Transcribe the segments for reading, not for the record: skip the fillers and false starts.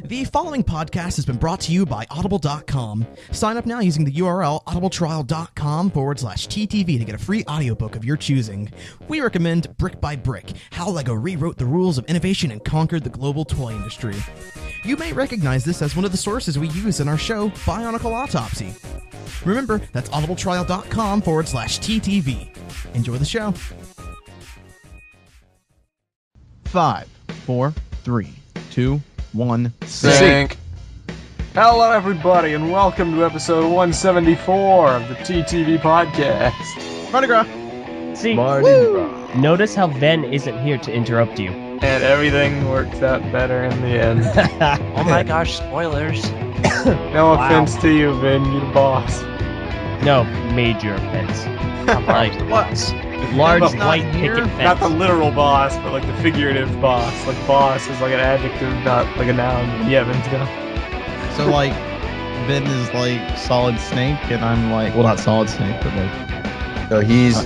The following podcast has been brought to you by Audible.com. Sign up now using the URL audibletrial.com/TTV to get a free audiobook of your choosing. We recommend Brick by Brick, How LEGO Rewrote the Rules of Innovation and Conquered the Global Toy Industry. You may recognize this as one of the sources we use in our show, BIONICLE Autopsy. Remember, that's audibletrial.com/TTV. Enjoy the show. 5, 4, 3, 2, 1, sync. Hello, everybody, and welcome to episode 174 of the TTV Podcast. Mardi Gras. See, Gras. notice how Ven isn't here to interrupt you. And everything works out better in the end. Oh my gosh, spoilers. No offense to you, Vin, you're the boss. No, major offense. I'm like the boss. Large Well, white picket fence. Not the literal boss, but like the figurative boss. Like boss is like an adjective, not like a noun. Yeah, Vin's gonna. So, like, Ben is like Solid Snake, and I'm like, well, not Solid Snake, but like, So he's,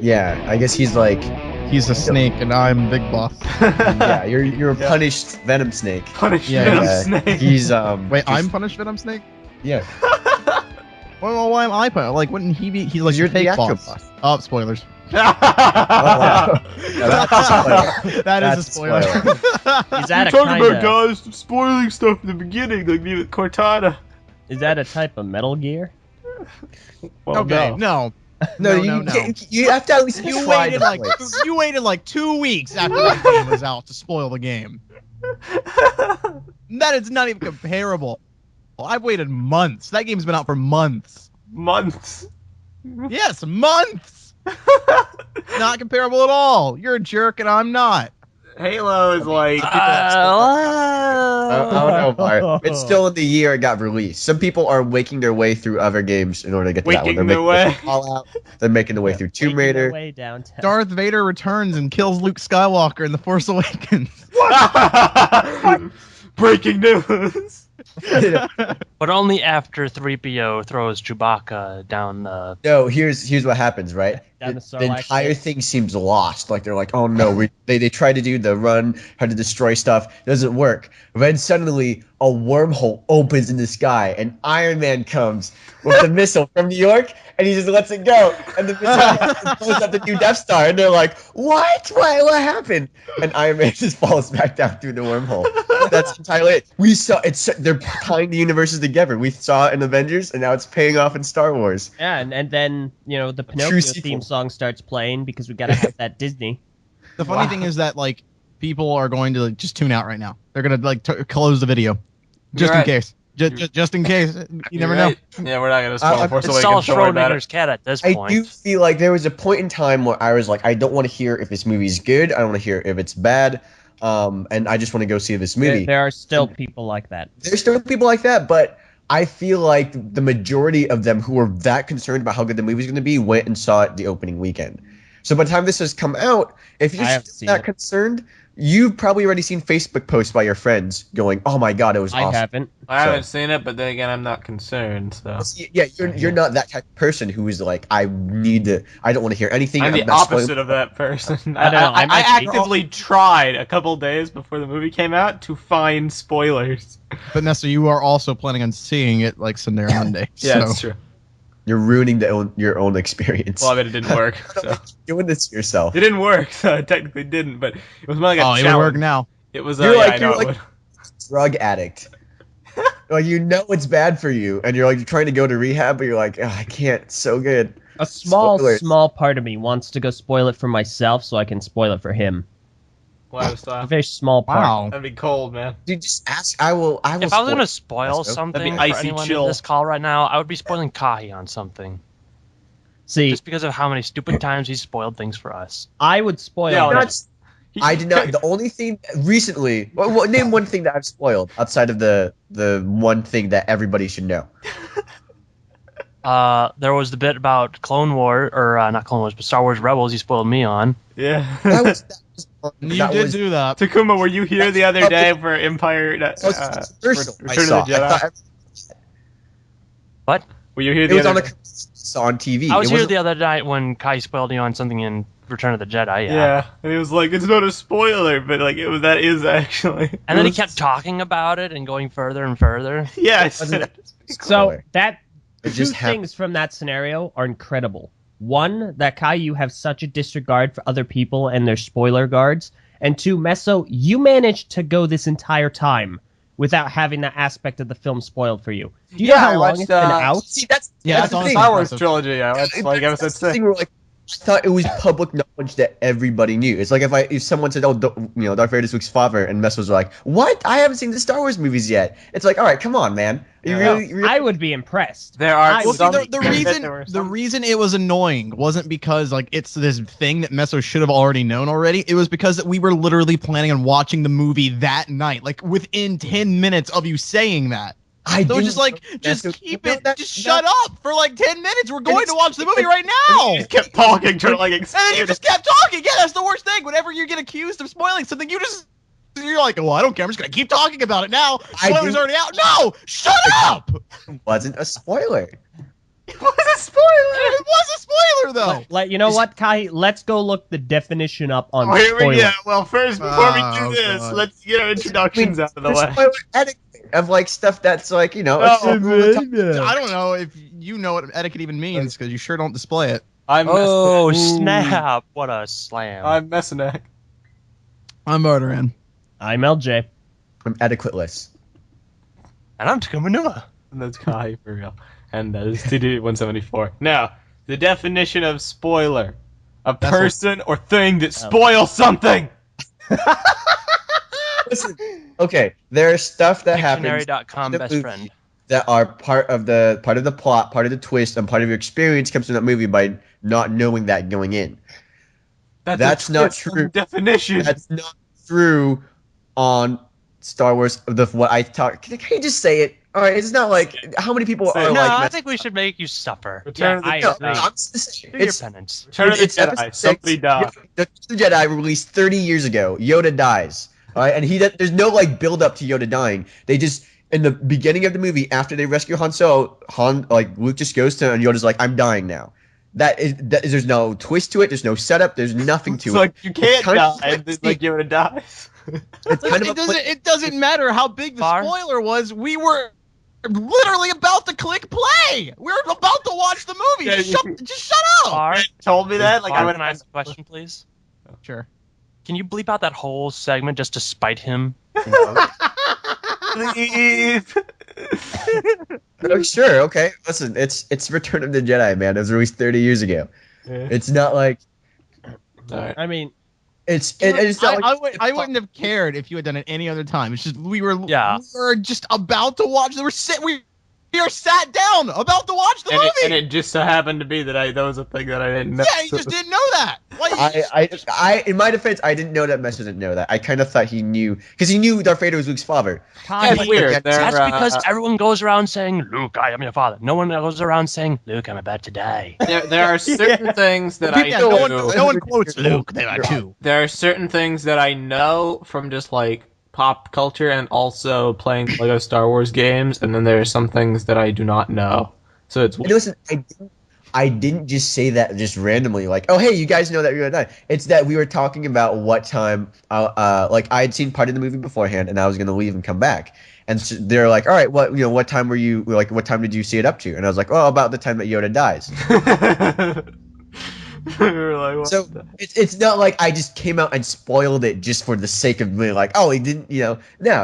yeah, I guess he's like, he's a snake, and I'm Big Boss. yeah, you're a punished Venom Snake. Punished Yeah, Venom yeah. Snake. He's Wait, I'm Punished Venom Snake? yeah. Well, why am I Punished? Like, wouldn't he be? He's like You're your fake the actual boss. boss. Oh, spoilers. Oh, wow. Yeah, that's a spoiler. That is That's a spoiler. Is that a talking kind about of? guys spoiling stuff in the beginning, like me with Cortana. Is that a type of Metal Gear? Well, Okay, no. no. No, you have to at least You try waited to like play it. you waited like 2 weeks after the game was out to spoil the game. That is not even comparable. I've waited months. That game's been out for months. Months. Yes, months. Not comparable at all. You're a jerk and I'm not. Halo is like. I don't know, Bart. It's still in the year it got released. Some people are waking their way through other games in order to get to that one. Waking their way. Fallout. They're making their way through Tomb Making their Raider. way downtown. Darth Vader returns and kills Luke Skywalker in The Force Awakens. Breaking news. But only after 3PO throws Chewbacca down the... No, here's what happens, right? Down the The Sarlacc entire pit. thing seems lost. Like they're like, oh no, they tried to do the run, how to destroy stuff, doesn't work. Then suddenly a wormhole opens in the sky, and Iron Man comes with the missile from New York, and he just lets it go, and the missile blows up the new Death Star, and they're like, what happened? And Iron Man just falls back down through the wormhole. That's entirely it. We saw they're tying the universes together. We saw it in Avengers, and now it's paying off in Star Wars. Yeah, and then the Pinocchio theme song starts playing because we gotta have that Disney. The funny thing is that like people are going to like, just tune out right now. They're gonna like close the video, just You're in right. case. Just in case. You never know. Yeah, we're not gonna spoil Force It's Saul Awakens. Don't worry about Schrodinger's it. cat at this I point. do feel like there was a point in time where I was like, I don't want to hear if this movie's good. I don't want to hear if it's bad. And I just want to go see this movie. There are still people like that. There's still people like that, but I feel like the majority of them who were that concerned about how good the movie's going to be went and saw it the opening weekend. So by the time this has come out, if you're still that concerned, you've probably already seen Facebook posts by your friends going, "Oh my god, it was awesome." I haven't. I haven't seen it, but then again, I'm not concerned. So Yeah, you're not that type of person who is like, I don't want to hear anything. I'm the not spoiling- opposite of that person. I don't know, I I might be- actively tried a couple days before the movie came out to find spoilers. But Nessa, you are also planning on seeing it like Sunday or Monday. Yeah, so. that's true. You're ruining your own experience. Well, I bet it didn't work. So. You're doing this to yourself. It didn't work, so it technically didn't. But it was more like a Oh, it would challenge. work now. It was. You're Yeah, like- I know you're it like- would. Drug addict. Like you know it's bad for you, and you're like trying to go to rehab, but you're like, "Ugh, I can't. It's so good. A small Spoilers. part of me wants to go spoil it for myself so I can spoil it for him. Wow, A style. very small part. Wow. That'd be cold, man. Dude, just ask. I will. If I was spoil- going to spoil Let's go. something That'd be for icy anyone chill. in this call right now, I would be spoiling Kahi on something. See, Just because of how many stupid times he's spoiled things for us. I would spoil Yeah, it. That's- I did not. The only thing recently. Well, name one thing that I've spoiled outside of the one thing that everybody should know. There was the bit about Clone War, or not Clone Wars, but Star Wars Rebels you spoiled me on. Yeah. That was You that did was- do that. Takuma, were you here the other day for Empire? that was controversial. I Return saw. of the I Jedi. thought What? Were you here it the was other on TV. I was It here wasn't- the other night when Kai spoiled you on something in Return of the Jedi, Yeah, and he was like, it's not a spoiler, but like that is actually. And then he kept talking about it and going further and further. Yeah, So that It two just happened. things from that scenario are incredible. One, that Kai, you have such a disregard for other people and their spoiler guards. And two, Meso, you managed to go this entire time without having that aspect of the film spoiled for you. Do you know how long it's been out? See, that's Yeah, that's the that's thing. Star Wars impressive. trilogy. Yeah, that's like That's episode the 6. thing where, like, I thought it was public knowledge that everybody knew. It's like if someone said, "Oh, Darth Vader is Luke's father," and Mess was like, "What? I haven't seen the Star Wars movies yet." It's like, all right, come on, man. You really I would be impressed. There are I Well, would see, some. the reason it was annoying wasn't because like it's this thing that Meso should have already known already. It was because that we were literally planning on watching the movie that night, like within 10 minutes of you saying that. So it's just like, just keep it, just shut up for like 10 minutes. We're going to watch the movie right now. You just kept talking, trying to like. And then you just kept talking. Yeah, that's the worst thing. Whenever you get accused of spoiling something, you're like, well, I don't care. I'm just gonna keep talking about it now. Spoiler's already out. No, shut up. It wasn't a spoiler. It was a spoiler. It was a spoiler though. Like, you know what, Kai? Let's go look the definition up on Oh, here we spoiler. go. Well, first, before we Oh, do this, God. let's get our introductions out of the The way. spoiler etiquette of like stuff that's like, you know. Oh, it's I don't know if you know what etiquette even means because you sure don't display it. I'm Oh, Messinac. snap. What a slam. I'm Messinac. I'm Barteran. I'm LJ. I'm etiquetteless. And I'm Takuma Numa. And that's Kai for real. And that is TTV 174. Now, the definition of spoiler: a That's person or thing that spoils something. Listen, okay, there's stuff that happens Dictionary.com in the best movie friend. that are part of the plot, part of the twist, and part of your experience comes from that movie by not knowing that going in. That's a not twist on true. Definition. That's not true on Star Wars. What I talk. Can you just say it? All right, it's not like how many people Say are it. No, like. I think we should make you suffer. Return of the I No, agree. I'm just saying, Do your it's penance. Return of the it's episode Jedi. 6. Somebody died. The Jedi released 30 years ago. Yoda dies. All right, and there's no like build up to Yoda dying. They just in the beginning of the movie after they rescue Han Solo, Luke just goes to and Yoda's like, "I'm dying now." That is there's no twist to it. There's no setup. There's nothing to It's it. like you can't kind of die. And then, like Yoda dies. It's kind of a It doesn't matter how big the Var? spoiler was. We were literally about to click play. We were about to watch the movie. Yeah, Just shut up. Var, Told me that. Like I Var, would can I ask a question, please? Sure. Can you bleep out that whole segment just to spite him? Please. Oh, sure, okay. Listen, it's Return of the Jedi, man. It was released 30 years ago. Yeah. It's not like Alright. I mean, it's not like I wouldn't have cared if you had done it any other time. It's just we were just about to watch. We are sat down about to watch the movie. And it just so happened to be that was a thing that I didn't know. Yeah, you just didn't know that. Like, I in my defense, I didn't know that Mess didn't know that. I kind of thought he knew because he knew Darth Vader was Luke's father. Kai, That's weird. That's because everyone goes around saying, Luke, I am your father. No one goes around saying, Luke, I'm about to die. There are certain things that I yeah, know. no one quotes Luke. There are two. There are certain things that I know from just like pop culture and also playing Lego Star Wars games, and then there are some things that I do not know. So it's And listen, I didn't just say that just randomly, like, oh hey, you guys know that you're gonna die. It's that we were talking about what time, like I had seen part of the movie beforehand, and I was gonna leave and come back. And so they're like, all right, what time were you like? What time did you see it up to? And I was like, oh, about the time that Yoda dies. we were like, what So the- it's not like I just came out and spoiled it just for the sake of being like, oh, he didn't, no,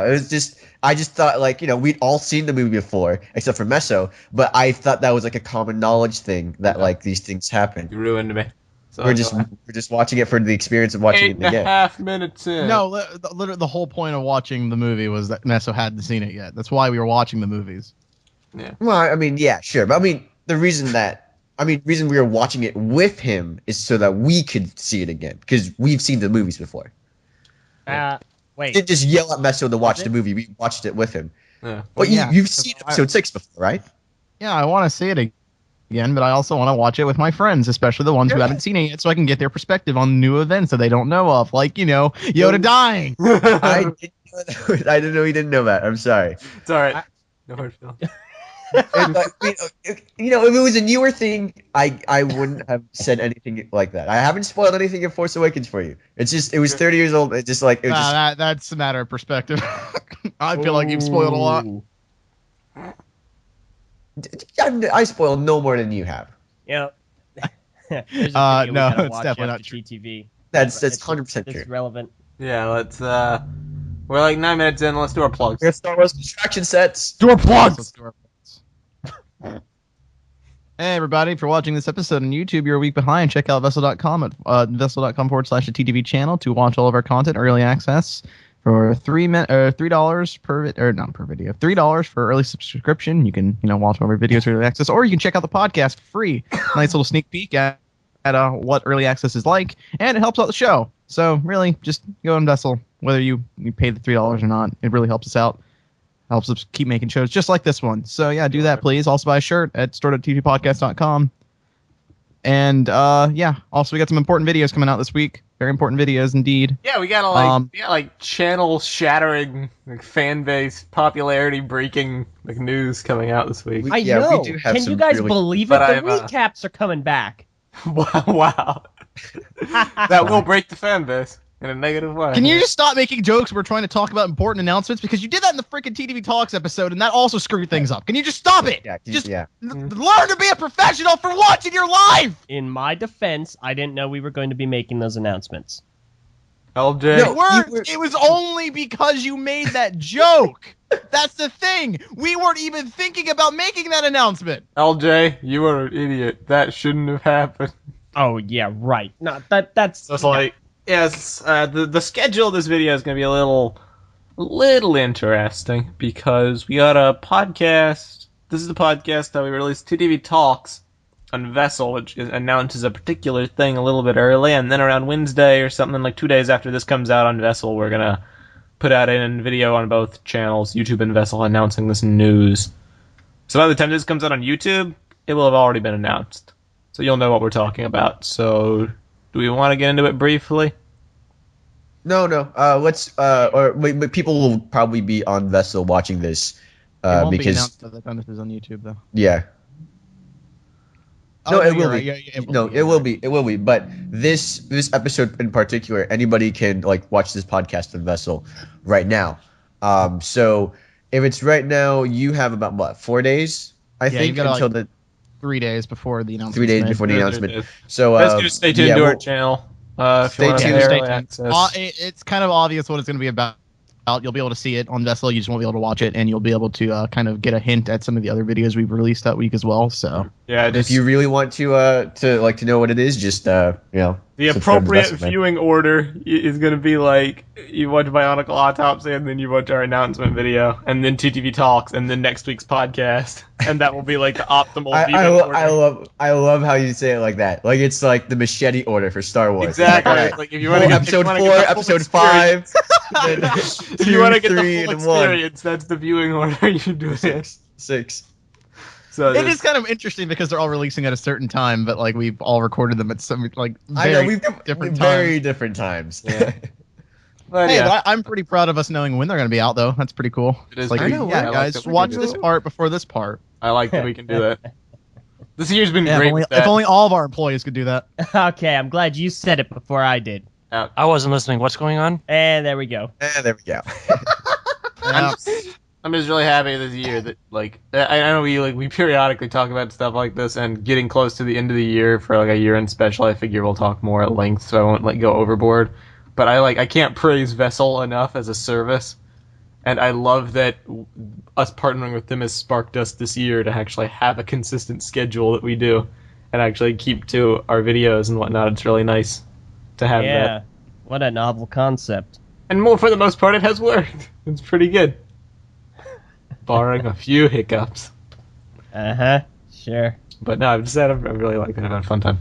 it was just, I just thought like, we'd all seen the movie before, except for Meso, but I thought that was like a common knowledge thing that like these things happen. you ruined me. So We're just watching it for the experience of watching it 8.5 again. minutes in. No, literally the whole point of watching the movie was that Meso hadn't seen it yet. That's why we were watching the movies. Well, I mean, yeah, sure, but I mean, the reason we were watching it with him is so that we could see it again because we've seen the movies before. We wait. didn't just yell at Meso to watch it? the movie. We watched it with him. Yeah. But Yeah. you've seen episode 6 before, right? Yeah, I want to see it again, but I also want to watch it with my friends, especially the ones who haven't seen it yet, so I can get their perspective on new events that they don't know of, like Yoda dying. I didn't know he didn't know that. I'm sorry. It's alright. No hard feelings. You know, if it was a newer thing, I wouldn't have said anything like that. I haven't spoiled anything in Force Awakens for you. It's just it was 30 years old. It just like it was just, That's a matter of perspective. I feel like you've spoiled a lot. Ooh. I spoiled no more than you have. Yep. There's a video we gotta no, it's watch definitely after not true. TTV. That's It's 100% true. It's relevant. Yeah, let's. We're like 9 minutes in. Let's do our plugs. We have Star Wars distraction sets. Door plugs. Hey everybody, if you're watching this episode on YouTube, you're a week behind. Check out vessel.com at vessel.com/TTV channel to watch all of our content early access for $3 per not per video, $3 for early subscription. You can watch all of our videos early access, or you can check out the podcast for free. Nice little sneak peek at what early access is like, and it helps out the show. So really, just go on Vessel, whether you pay the $3 or not. It really helps us out. Helps us keep making shows just like this one. So yeah, do that please. Also buy a shirt at store.tvpodcast.com. And also we got some important videos coming out this week. Very important videos indeed. Yeah, we got like channel shattering, like fan base popularity breaking like news coming out this week. I know. We do have Can some you guys really- believe it? But The I've, recaps are coming back. Wow. That will break the fan base in a negative way. Can you just stop making jokes? We're trying to talk about important announcements because you did that in the freaking TTV Talks episode, and that also screwed things up. Can you just stop it? Yeah, Just yeah. learn to be a professional for once in your life. In my defense, I didn't know we were going to be making those announcements. LJ? No. It weren't. were- It was only because you made that joke. That's the thing. We weren't even thinking about making that announcement. LJ, you are an idiot. That shouldn't have happened. Oh yeah, right. No, that's So it's like, yes, the schedule of this video is going to be a little interesting because we got a podcast. This is the podcast that we released TTV Talks on Vessel, which announces a particular thing a little bit early, and then around Wednesday or something like 2 days after this comes out on Vessel, we're going to put out a video on both channels, YouTube and Vessel, announcing this news. So by the time this comes out on YouTube, it will have already been announced. So you'll know what we're talking about. So do we want to get into it briefly? No. Let's but people will probably be on Vessel watching this It won't be because announced by the time this is on YouTube, though. yeah. No, Oh, it will you're be. right. Yeah, It will be. It will be. But this episode in particular, anybody can like watch this podcast on Vessel right now. So if it's right now, you have about what 4 days, I think, you've got, until like, 3 days before the announcement. 3 days before the There it announcement. is. So Let's just stay tuned to our channel. If stay you want tuned, to stay early tuned. access. It's kind of obvious what it's going to be about. You'll be able to see it on Vessel. You just won't be able to watch it, and you'll be able to kind of get a hint at some of the other videos we've released that week as well. So Yeah, if you really want to know what it is, just the subscribe to appropriate Vessel, man. viewing order is going to be like you watch BIONICLE Autopsy, and then you watch our announcement video, and then TTV Talks, and then next week's podcast, and that will be like the optimal viewing order. I love how you say it like that. Like it's like the machete order for Star Wars. Exactly. It's like, Like if you want to get episode if 4, you wanna get the full episode experience- 5, then if you want to 2, get 3, the full and 1. experience, that's the viewing order you do it. 6. So it there's- is kind of interesting because they're all releasing at a certain time, but like we've all recorded them at some like I know very we've different very times. different times. Yeah. But Hey, yeah, but I'm pretty proud of us knowing when they're going to be out, though. That's pretty cool. It is It's like, pretty cool. yeah, I like guys, that we watch can do this that. part before this part. I like that we can do that. This year's been Yeah, great. if only, with that. if only all of our employees could do that. Okay, I'm glad you said it before I did. I wasn't listening. What's going on? And there we go. There we go. I'm just really happy this year that like I know we periodically talk about stuff like this, and getting close to the end of the year for like a year-end special, I figure we'll talk more at length, so I won't like go overboard. But I can't praise Vessel enough as a service, and I love that us partnering with them has sparked us this year to actually have a consistent schedule that we do, and actually keep to our videos and whatnot. It's really nice to have Yeah. that, What a novel concept. and more for the most part, it has worked. It's pretty good, barring a few hiccups. Uh-huh. Sure. But no, I've said I really like it. I've had a fun time.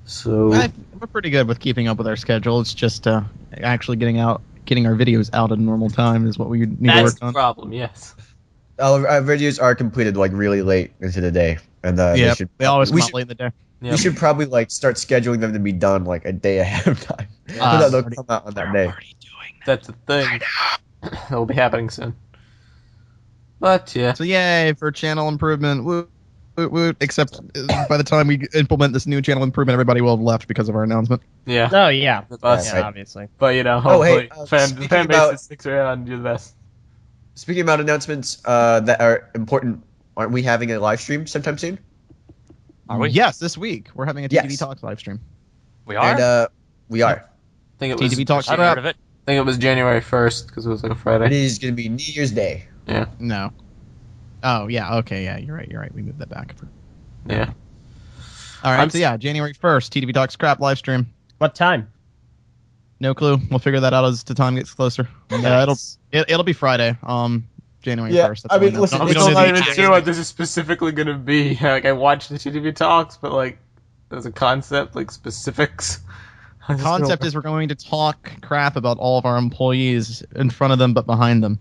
So We're pretty good with keeping up with our schedule. It's just actually getting our videos out at a normal time is what we need to that's work the on. problem. Yes. Our videos are completed like really late into the day, and Yeah, they always we come out should, late in the day. Yeah. we should probably like start scheduling them to be done like a day ahead of time, so that they'll come out on that day. That's the thing. That will be happening soon. But yeah. So yay for channel improvement. Woo, woo, woo. Except by the time we implement this new channel improvement, everybody will have left because of our announcement. Yeah. Oh, yeah. Us. Yeah, obviously. But Oh, hopefully hey, the speaking fan base about- that sticks around and do the best. Speaking about announcements that are important, aren't we having a live stream sometime soon? Are we? Yes, this week we're having a TTV Yes. Talks live stream. We are? And we are. I think it was. TTV Talks I haven't crap. heard of it. I think it was January 1st because it was like a It Friday. is going to be New Year's Day. Yeah. No. Oh yeah. Okay. Yeah. You're right. We moved that back. Yeah. All right. I'm So yeah, January 1st, TTV Talks crap live stream. What time? No clue. We'll figure that out as the time gets closer. Nice. It'll be Friday. January Yeah, 1st. I mean, listen, we I'm don't still know not the even exact sure what date. this is specifically going to be. Like, I watched the TTV talks, but like, there's a concept, like specifics. The concept is we're going to talk crap about all of our employees in front of them but behind them.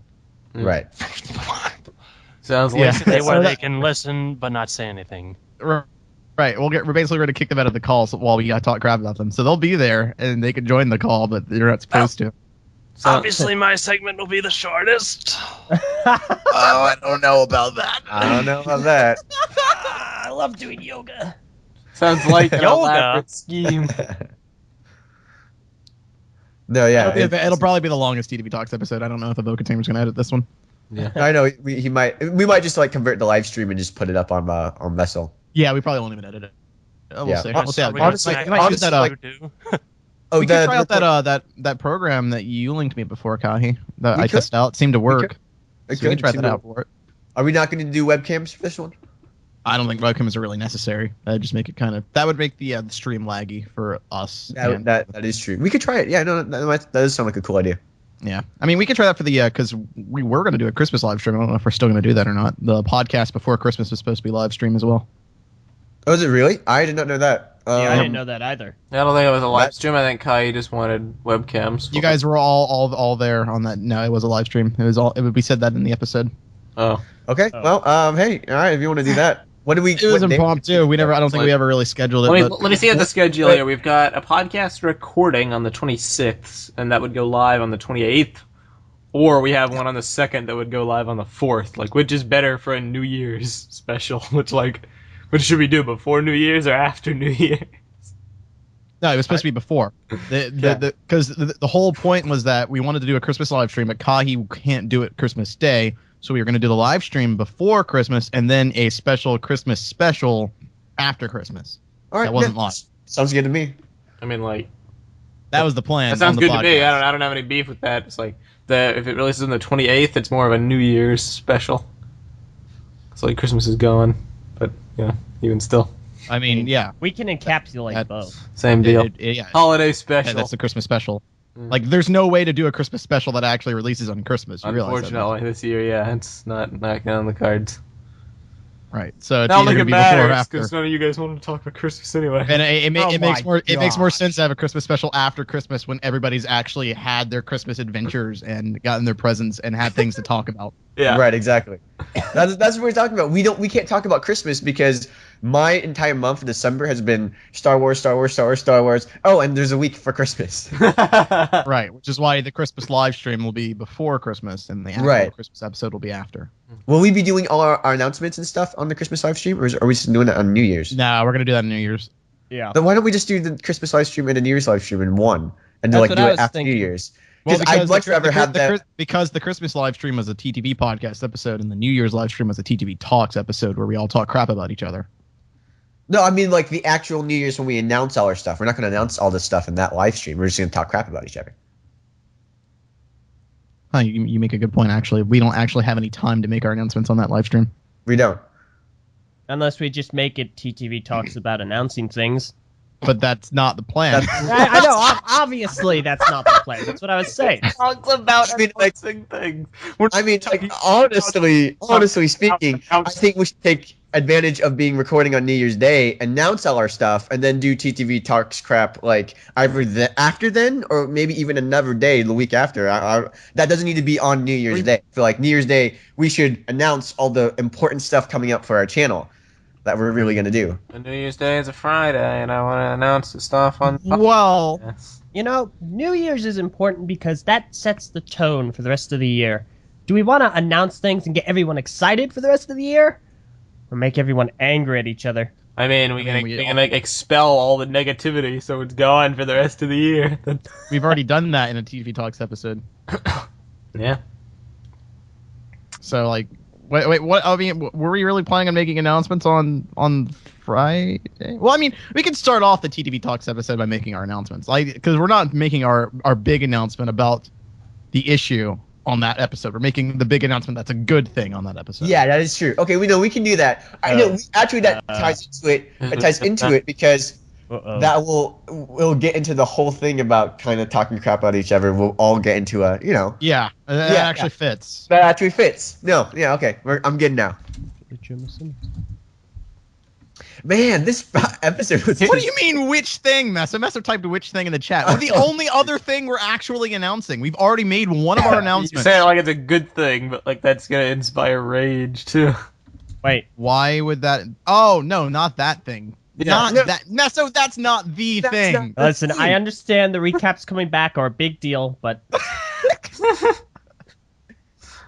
Right. sounds like Yeah. Basically, So where that- they can listen but not say anything. Right. We're basically going to kick them out of the call while we talk crap about them. So they'll be there and they can join the call, but they're not supposed to. Obviously, my segment will be the shortest. Oh, I don't know about that. I don't know about that. I love doing yoga. sounds like an Yoga. elaborate scheme. No, yeah. It'll probably be the longest TTV Talks episode. I don't know if Avoca Tamer's going to edit this one. Yeah. I know we might just like convert the live stream and just put it up on Vessel. Yeah, we probably won't even edit it. We'll Yeah. see. Are We'll see. we gonna honestly- snack You might use like that, you do? Oh, we could try out that program that you linked me before, Kahi. That We I could. tested out. It seemed to work. It So we can could. try that out for it. Are we not going to do webcams for this one? I don't think webcams are really necessary. That'd just make it that would make the stream laggy for us. and- That is true. We could try it. Yeah, no, that does sound like a cool idea. Yeah, I mean, we could try that for the because we were going to do a Christmas live stream. I don't know if we're still going to do that or not. The podcast before Christmas was supposed to be live stream as well. Oh, is it really? I did not know that. Yeah, I didn't know that either. I don't think it was a live What? stream. I think Kai just wanted webcams. You guys were all there on that. No, it was a live stream. It was all. We said that in the episode. Oh. Okay. Oh. Well, hey, all right. If you want to do that, what do we? It was what day- impromptu. We never. I don't think we ever really scheduled it. Let but me see at the schedule here. We've got a podcast recording on the 26th, and that would go live on the 28th. Or we have one on the 2nd that would go live on the 4th. Like, which is better for a New Year's special? What should we do, before New Year's or after New Year? No, it was supposed to be before. Because the whole point was that we wanted to do a Christmas live stream, but Kahi can't do it Christmas Day, so we were going to do the live stream before Christmas and then a special Christmas special after Christmas. All right. That wasn't yeah. live. Sounds good to me. I mean, like, That was the plan. that sounds on the good to me. podcast. I don't have any beef with that. It's like, if it releases on the 28th, it's more of a New Year's special. It's like Christmas is gone, but, yeah, even still. I mean, yeah. We can encapsulate That's- both. Same deal. Yeah. Holiday special. Yeah, that's the Christmas special. Mm. Like, there's no way to do a Christmas special that actually releases on Christmas. You realize that, Unfortunately, this year, yeah, it's not on the cards. right? So it's Not either like going to it be before or matters, after. because none of you guys want to talk about Christmas anyway. And it Oh makes my more it makes more gosh. sense to have a Christmas special after Christmas when everybody's actually had their Christmas adventures and gotten their presents and had things to talk about. Yeah. Right. Exactly. That's what we're talking about. We can't talk about Christmas because my entire month of December has been Star Wars, Star Wars, Star Wars, Star Wars. Oh, and there's a week for Christmas. Right, which is why the Christmas live stream will be before Christmas and the actual Right. Christmas episode will be after. Will we be doing all our announcements and stuff on the Christmas live stream, or are we just doing it on New Year's? No, we're going to do that on New Year's. Yeah. Then why don't we just do the Christmas live stream and the New Year's live stream in one, and That's like what do I it was after thinking. New Year's? Because I'd much rather have that. Because the Christmas live stream was a TTV podcast episode and the New Year's live stream was a TTV Talks episode where we all talk crap about each other. No, I mean like the actual New Year's when we announce all our stuff. We're not going to announce all this stuff in that live stream. We're just going to talk crap about each other. Huh, you make a good point, actually. We don't actually have any time to make our announcements on that live stream. We don't. Unless we just make it TTV talks about announcing things. But that's not the plan. I know, obviously that's not the plan. That's what I was saying. Talks about I mean, like- announcing things. I mean, like, honestly speaking, I think we should take advantage of being recording on New Year's Day, announce all our stuff, and then do TTV Talks crap like either after then or maybe even another day the week after. That doesn't need to be on New Year's Day. I feel like New Year's Day we should announce all the important stuff coming up for our channel that we're really going to do. And New Year's Day is a Friday, and I want to announce the stuff on. Well, Yes. You know, New Year's is important because that sets the tone for the rest of the year. Do we want to announce things and get everyone excited for the rest of the year? Or make everyone angry at each other? I mean, we can like expel all the negativity so it's gone for the rest of the year. We've already done that in a TTV Talks episode. Yeah. So like, wait, what? I mean, were we really planning on making announcements on Friday? Well, I mean, we can start off the TTV Talks episode by making our announcements, like, because we're not making our big announcement about the issue on that episode. We're making the big announcement that's a good thing on that episode. Yeah, that is true. Okay, we can do that. I know. Actually, that ties into it. It ties into it because that we'll get into the whole thing about kind of talking crap about each other. We'll all get into a, Yeah, that actually fits. That actually fits. No, yeah, okay. I'm good now. Man, this episode was. What do you mean, which thing, Messer? Messer typed which thing in the chat. Well, the only other thing we're actually announcing. We've already made one of our You announcements. say it like it's a good thing, but like that's gonna inspire rage too. Wait. Why would that? Oh no, not that thing. Yeah. Not that. Meso, that's not the thing. Listen, I understand the recaps coming back are a big deal, but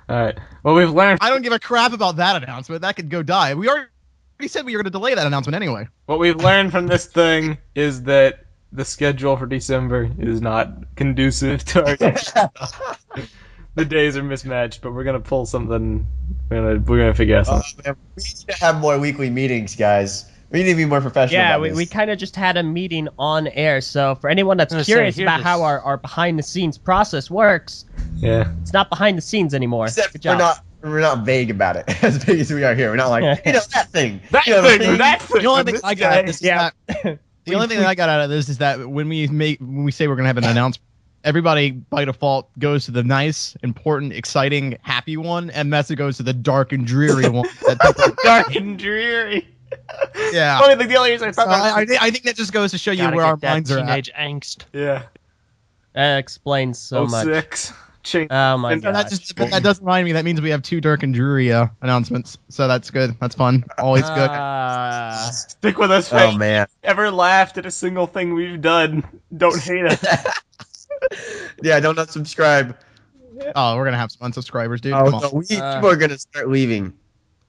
Alright. Well, we've learned. I don't give a crap about that announcement. That could go die. We already said we were going to delay that announcement anyway. What we've learned from this thing is that the schedule for December is not conducive to our. The days are mismatched, but we're gonna pull something. We're gonna figure out something. Man, we need to have more weekly meetings, guys. We need to be more professional. yeah, about we this. kind of just had a meeting on air. So for anyone that's I was gonna curious say, about hear how this. our behind the scenes process works, Yeah. it's not behind the scenes anymore. Except Good job. we're not vague about it as big as we are here. We're not like that thing. That You know, thing. That thing. The only thing this I got out of this is Yeah. that the only thing that I got out of this is that when we say we're going to have an announcement, everybody by default goes to the nice, important, exciting, happy one, and Mesa goes to the dark and dreary one. dark and dreary. Yeah. Only thing the only reason I So thought I think that just goes to show you Gotta where our get that minds are at. teenage angst. Yeah. That explains so much. 06. Change. Oh my And god. That does remind me. That means we have 2 dark and dreary announcements. So that's good. That's fun. Always good. Stick with us, Oh fans. man. Ever laughed at a single thing we've done? Don't hate us. Yeah, don't unsubscribe. Oh, we're gonna have some unsubscribers, dude. Oh, Come on. no, people are gonna start leaving.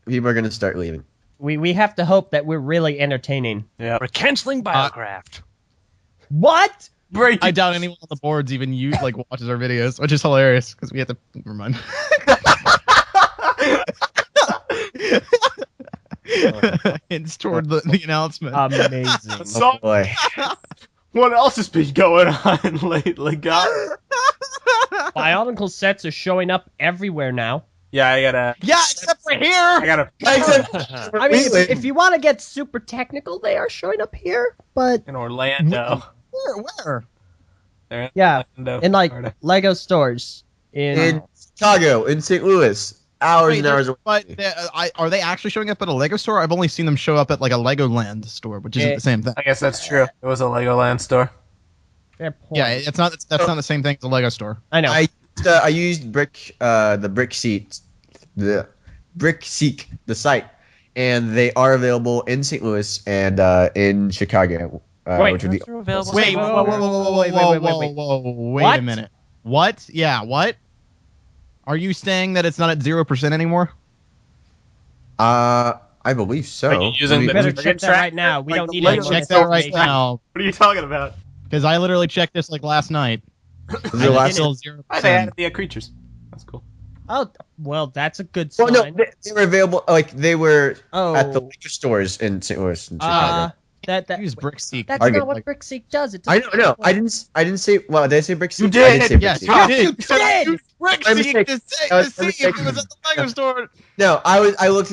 People are gonna start leaving. We have to hope that we're really entertaining. Yeah. We're canceling Biocraft. What? Break. I doubt anyone on the boards even watches our videos, which is hilarious because we have to. Never mind. Hints toward the announcement. Amazing. So, Oh boy. what else has been going on lately, guys? Bionicle sets are showing up everywhere now. Yeah, I gotta. Yeah, except for I here. gotta. I mean, Really? if you want to get super technical, they are showing up here. But In Orlando. Where? They're in yeah, Orlando, in like Florida. Lego stores In Chicago, in St. Louis, hours and hours away. But are they actually showing up at a Lego store? I've only seen them show up at like a Legoland store, which isn't the same thing. I guess that's true. It was a Legoland store. Fair point. Yeah, that's not the same thing as a Lego store. I know. I used the BrickSeek, the site, and they are available in St. Louis and in Chicago. Wait, which would be Those are available. Wait, wait. wait What? a minute. What? Yeah, what? Are you saying that it's not at 0% anymore? I believe so. Are you using We the- better Target check that track, right now. We like don't the need Lego any Check more that right information. now What are you talking about? because I literally checked this like last night. Was it last- Still 0%. I they added the creatures. That's cool. Oh, well, that's a good Well, sign. no, they were available. Like they were oh, at the liquor stores in St. Louis and Chicago. that Use BrickSeek. that's Target, not what like- BrickSeek does. It I doesn't- don't know. I didn't say. Well, did I say BrickSeek? You I did, did say Yes, BrickSeek. you did. You did! Use My BrickSeek mistake. to That was see my if it mistake. was at the Lego store. No, I looked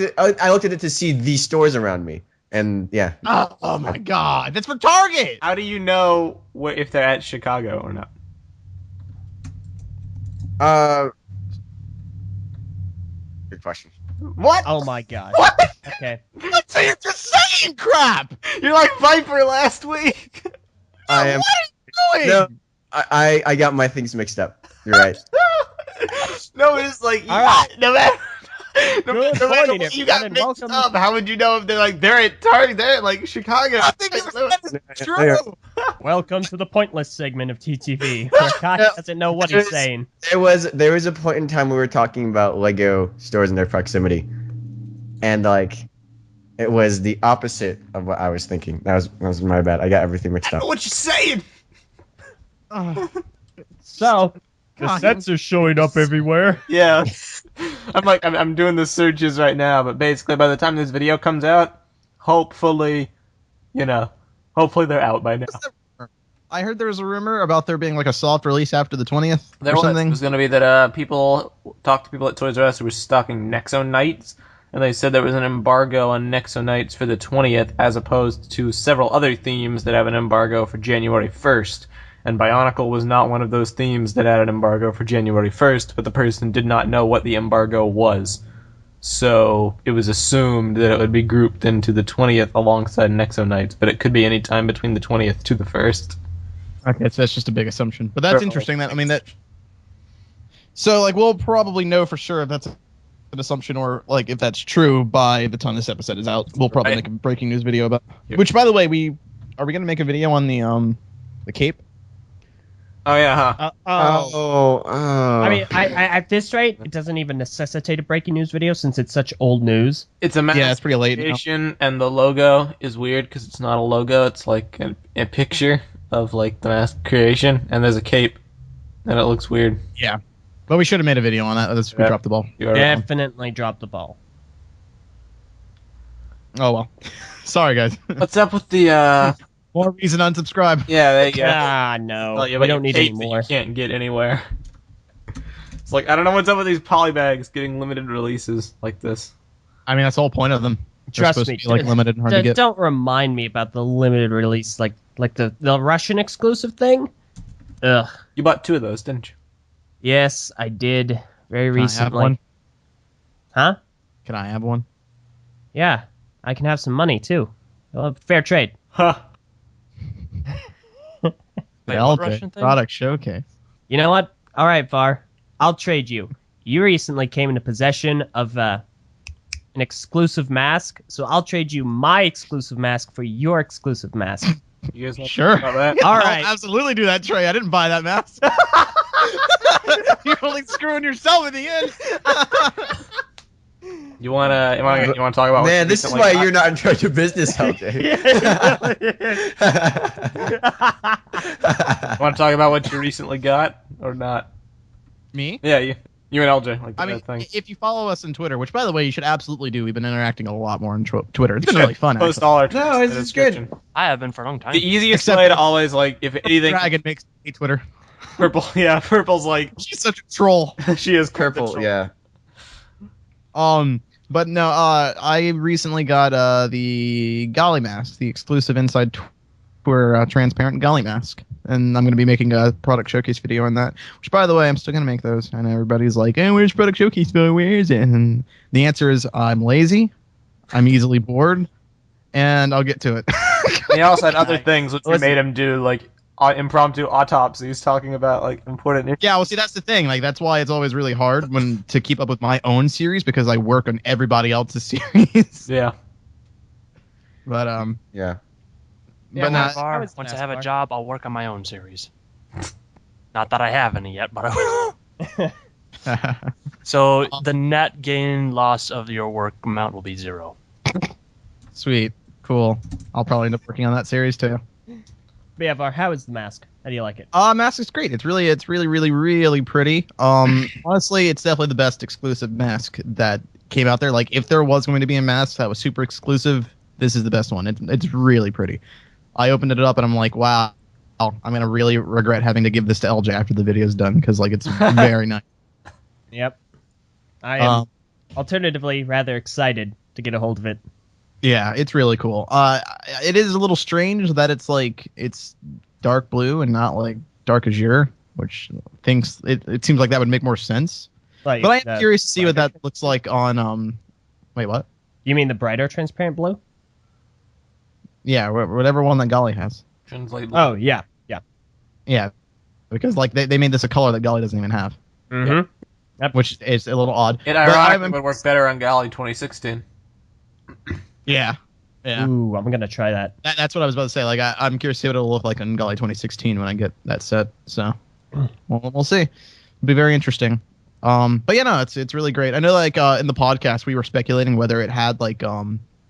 at it to see the stores around me, and yeah. Oh my god, that's for Target. How do you know if they're at Chicago or not? Good question. What? Oh my god. What? Okay. That's you're just saying crap. You're like Viper last week. I am. Doing? No, I got my things mixed up. You're right. No, it's like All right. no matter. Good No matter morning, what you got everyone, and mixed welcome. up, how would you know if they're at Target? They're at like Chicago. I think it's true. Welcome to the pointless segment of TTV, where Kai doesn't know what he's saying. There was a point in time we were talking about Lego stores and their proximity, and like it was the opposite of what I was thinking. That was my bad. I got everything mixed up. What you saying? So, the sets are showing up everywhere. Yeah. I'm doing the searches right now, but basically by the time this video comes out, hopefully they're out by now. I heard there was a rumor about there being like a soft release after the 20th There or was. something. It was going to be that people talked to people at Toys R Us who were stocking Nexo Knights, and they said there was an embargo on Nexo Knights for the 20th, as opposed to several other themes that have an embargo for January 1st. And BIONICLE was not one of those themes that had an embargo for January 1st, but the person did not know what the embargo was. So it was assumed that it would be grouped into the 20th alongside Nexo Knights, but it could be any time between the 20th to the 1st. Okay, so that's just a big assumption, but that's interesting. So like we'll probably know for sure if that's an assumption or like if that's true by the time this episode is out. We'll probably make a breaking news video about. Which, by the way, are we gonna make a video on the cape? Oh yeah, huh? I mean, I at this rate, it doesn't even necessitate a breaking news video since it's such old news. It's a mask it's pretty late now. creation, and the logo is weird because it's not a logo. It's like a picture of like the mask creation, and there's a cape, and it looks weird. Yeah, but we should have made a video on that. We dropped the ball. You are Definitely dropped the ball. Oh well, sorry guys. What's up with the More reason to unsubscribe. Yeah, there you go. No, Well, yeah, we but don't your need cape any that more. You can't get anywhere. It's like I don't know what's up with these polybags getting limited releases like this. I mean, that's the whole point of them. They're Trust supposed me, to be, like limited and hard to get. Don't remind me about the limited release, like the Russian exclusive thing. Ugh. You bought 2 of those, didn't you? Yes, I did very recently. I have one? Huh? Can I have one? Yeah, I can have some money too. Well, fair trade. Huh. Wait, The what LJ Russian thing? product showcase. You know what? All right, Var. I'll trade you. You recently came into possession of an exclusive mask, so I'll trade you my exclusive mask for your exclusive mask. You guys want Sure. to talk about that? All I'll right. absolutely do that, Trey. I didn't buy that mask. You're only screwing yourself in the end. You wanna talk about? Man, this is why you're not in charge of business, LJ. Want to talk about what you recently got or not? Me? Yeah, you and LJ. Like I that mean, thing. if you follow us on Twitter, which by the way you should absolutely do, we've been interacting a lot more on Twitter. It's been really fun. Post Actually. all our No, tweets in the it's good. description. I have been for a long time. The easiest Except way to for- always like if anything Dragon makes me Twitter. purple. Yeah, purple's like She's such a troll. she is Purple, yeah. But no, I recently got the Golly mask, the exclusive inside tour transparent Golly mask, and I'm going to be making a product showcase video on that. Which, by the way, I'm still going to make those. And everybody's like, "Hey, where's product showcase? Where is it?" And the answer is, I'm lazy, I'm easily bored, and I'll get to it. He also had other things which we Listen. made him do, like impromptu autopsies, talking about like important. Yeah, well, see, that's the thing. Like, that's why it's always really hard to keep up with my own series because I work on everybody else's series. Yeah. But Yeah. but not. Var, was once I NASCAR. have a job, I'll work on my own series. Not that I have any yet, but I will. So the net gain loss of your work amount will be 0. Sweet, cool. I'll probably end up working on that series too. But yeah, Var, how is the mask? How do you like it? Mask is great. It's really pretty. Honestly, it's definitely the best exclusive mask that came out there. Like, if there was going to be a mask that was super exclusive, this is the best one. It's really pretty. I opened it up and I'm like, wow, I'm gonna really regret having to give this to LJ after the video's done because like it's very nice. Yep. I am alternatively rather excited to get a hold of it. Yeah, it's really cool. It is a little strange that it's dark blue and not like dark azure, which it seems like that would make more sense. Like, But I am curious to see what that looks like on wait, what? You mean the brighter transparent blue? Yeah, whatever one that Golly has. Translate. Oh, yeah. Yeah. Yeah, because like they made this a color that Golly doesn't even have. Mm-hmm. which is a little odd. It But ironically would work better on Galley 2016. Yeah. Yeah. Ooh, I'm gonna try that. That's what I was about to say. Like, I'm curious to see what it'll look like in Galley 2016 when I get that set. So, we'll see. It'll be very interesting. But yeah, no, it's really great. I know, like, in the podcast we were speculating whether it had like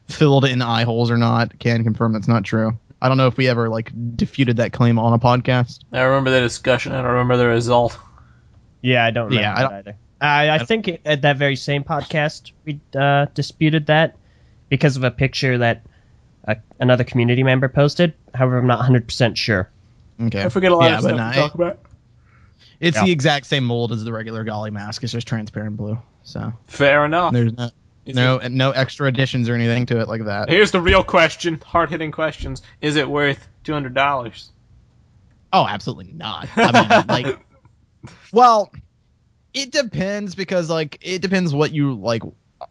filled in eye holes or not. Can confirm that's not true. I don't know if we ever like disputed that claim on a podcast. I remember the discussion. I don't remember the result. Yeah, I don't remember Yeah, that either. I think at that very same podcast we disputed that because of a picture that another community member posted. However, I'm not 100% sure. Okay. I forget a lot Yeah, of but stuff no, to talk about. It's Yeah. the exact same mold as the regular Golly mask. It's just transparent blue. So Fair enough. there's no extra additions or anything to it like that. Here's the real question. Hard-hitting questions. Is it worth $200? Oh, absolutely not. I mean, like, well, it depends because like it depends what you like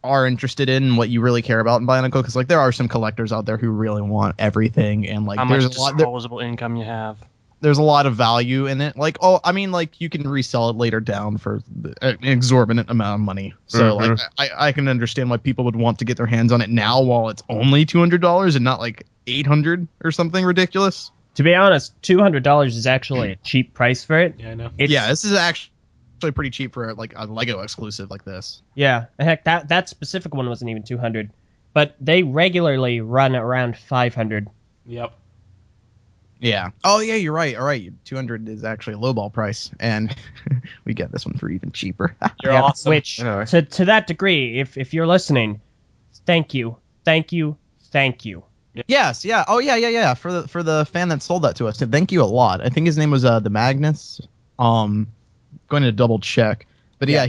are interested in and what you really care about in Bionicle. Because like there are some collectors out there who really want everything, and like How much there's a lot. disposable income you have. There's a lot of value in it. Like, oh, I mean, like you can resell it later down for an exorbitant amount of money. So like I can understand why people would want to get their hands on it now while it's only $200 and not like $800 or something ridiculous. To be honest, $200 is actually a cheap price for it. Yeah, I know. Yeah, this is actually pretty cheap for like a Lego exclusive like this. Yeah, heck, that specific one wasn't even 200, but they regularly run around 500. Yep. Yeah. Oh yeah, you're right. All right, 200 is actually a lowball price, and we get this one for even cheaper. You're Yeah, awesome. Which, Anyway. to that degree, if you're listening, thank you. Yes. Yeah. Oh yeah. For the fan that sold that to us, thank you a lot. I think his name was the Magnus. Going to double check, but yeah.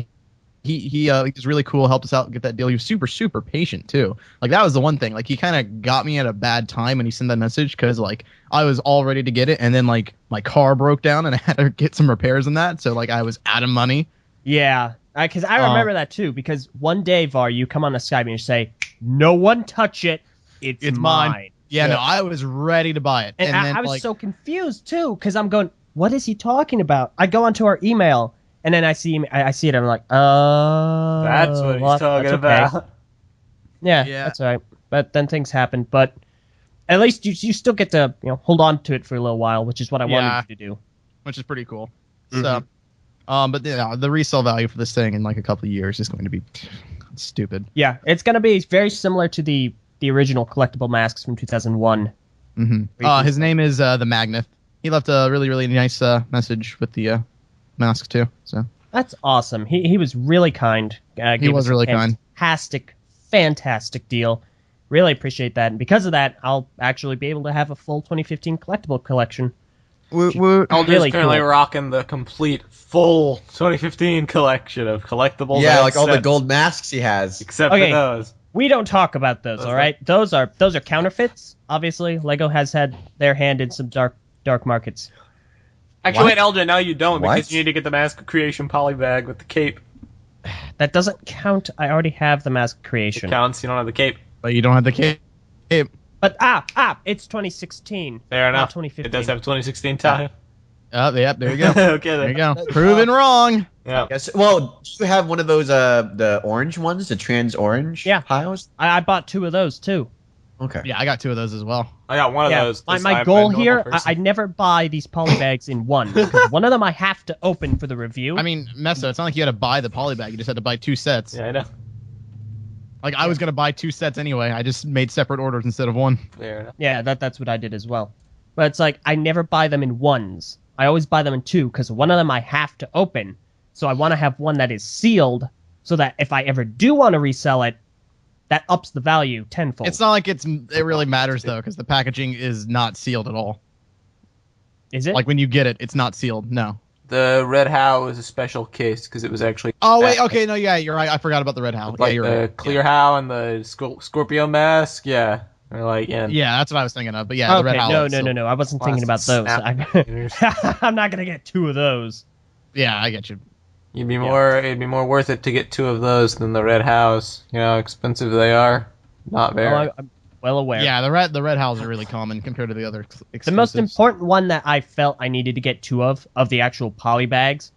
He was really cool, helped us out get that deal. He was super patient too. Like that was the one thing. Like he kind of got me at a bad time when he sent that message because like I was all ready to get it, and then like my car broke down and I had to get some repairs in that. So like I was out of money. Yeah, because I remember that too. Because one day, Var, you come on the Skype and you say, "No one touch it. It's mine." Yeah, no, I was ready to buy it, And then I was like, so confused too, because I'm going, "What is he talking about?" I go onto our email. And then I see him. I see it. I'm like, oh, That's what he's well, talking that's okay. about. Yeah, Yeah. that's all right. But then things happen. But at least you still get to hold on to it for a little while, which is what I wanted you to do. which is pretty cool. So, but yeah, the resale value for this thing in like a couple of years is going to be stupid. Yeah, it's gonna be very similar to the original collectible masks from 2001. His name is the Magnet. He left a really nice message with the mask too. So That's awesome. He was really kind. He was really kind. Fantastic deal. Really appreciate that. And because of that, I'll actually be able to have a full 2015 collectible collection. Alder's Really currently cool. rocking the complete, full 2015 collection of collectibles. Yeah, and like all the sets, gold masks he has. except Okay. for those. We don't talk about those, Those all right? Those are counterfeits. Obviously, Lego has had their hand in some dark markets. Actually, What? wait, Elgin, now you don't What? because you need to get the Mask of Creation Polybag with the cape. That doesn't count. I already have the mask It creation. counts. You don't have the cape. but you don't have the cape. But it's 2016. Fair not enough. 2015. It does have 2016 time. Yep, there you go. Okay, There you then. go. Proven wrong. Yeah. Yes. Well, do you have one of those the orange ones, the trans orange Yeah. piles? I bought 2 of those too. Okay. Yeah, I got 2 of those as well. I got one of Yeah, those. my goal here, I never buy these polybags in one. 'Cause one of them I have to open for the review. I mean, Messa, it's not like you had to buy the polybag. You just had to buy 2 sets. Yeah, I know. Like I was gonna buy 2 sets anyway. I just made separate orders instead of one. Fair enough. Yeah, that's what I did as well. But it's like I never buy them in ones. I always buy them in 2 because one of them I have to open. So I want to have one that is sealed so that if I ever do want to resell it, that ups the value tenfold. It's not like it really matters though, because the packaging is not sealed at all. Is it? Like when you get it, it's not sealed. No. The Red How was a special case because it was actually. Oh wait, okay, no, yeah, you're right. I forgot about the red house. Like yeah, you're the right. Clear How and the Scorpio Mask. Yeah. They're like, Yeah, that's what I was thinking of. But yeah, the red okay, house. no, is no, sealed. no. I wasn't thinking about those. I'm not gonna get 2 of those. Yeah, I get you. It'd be more worth it to get 2 of those than the Red House. You know how expensive they are? Not very. Well, I'm well aware. Yeah, the red house are really common compared to the other exclusives. The most important one that I felt I needed to get 2 of the actual poly bags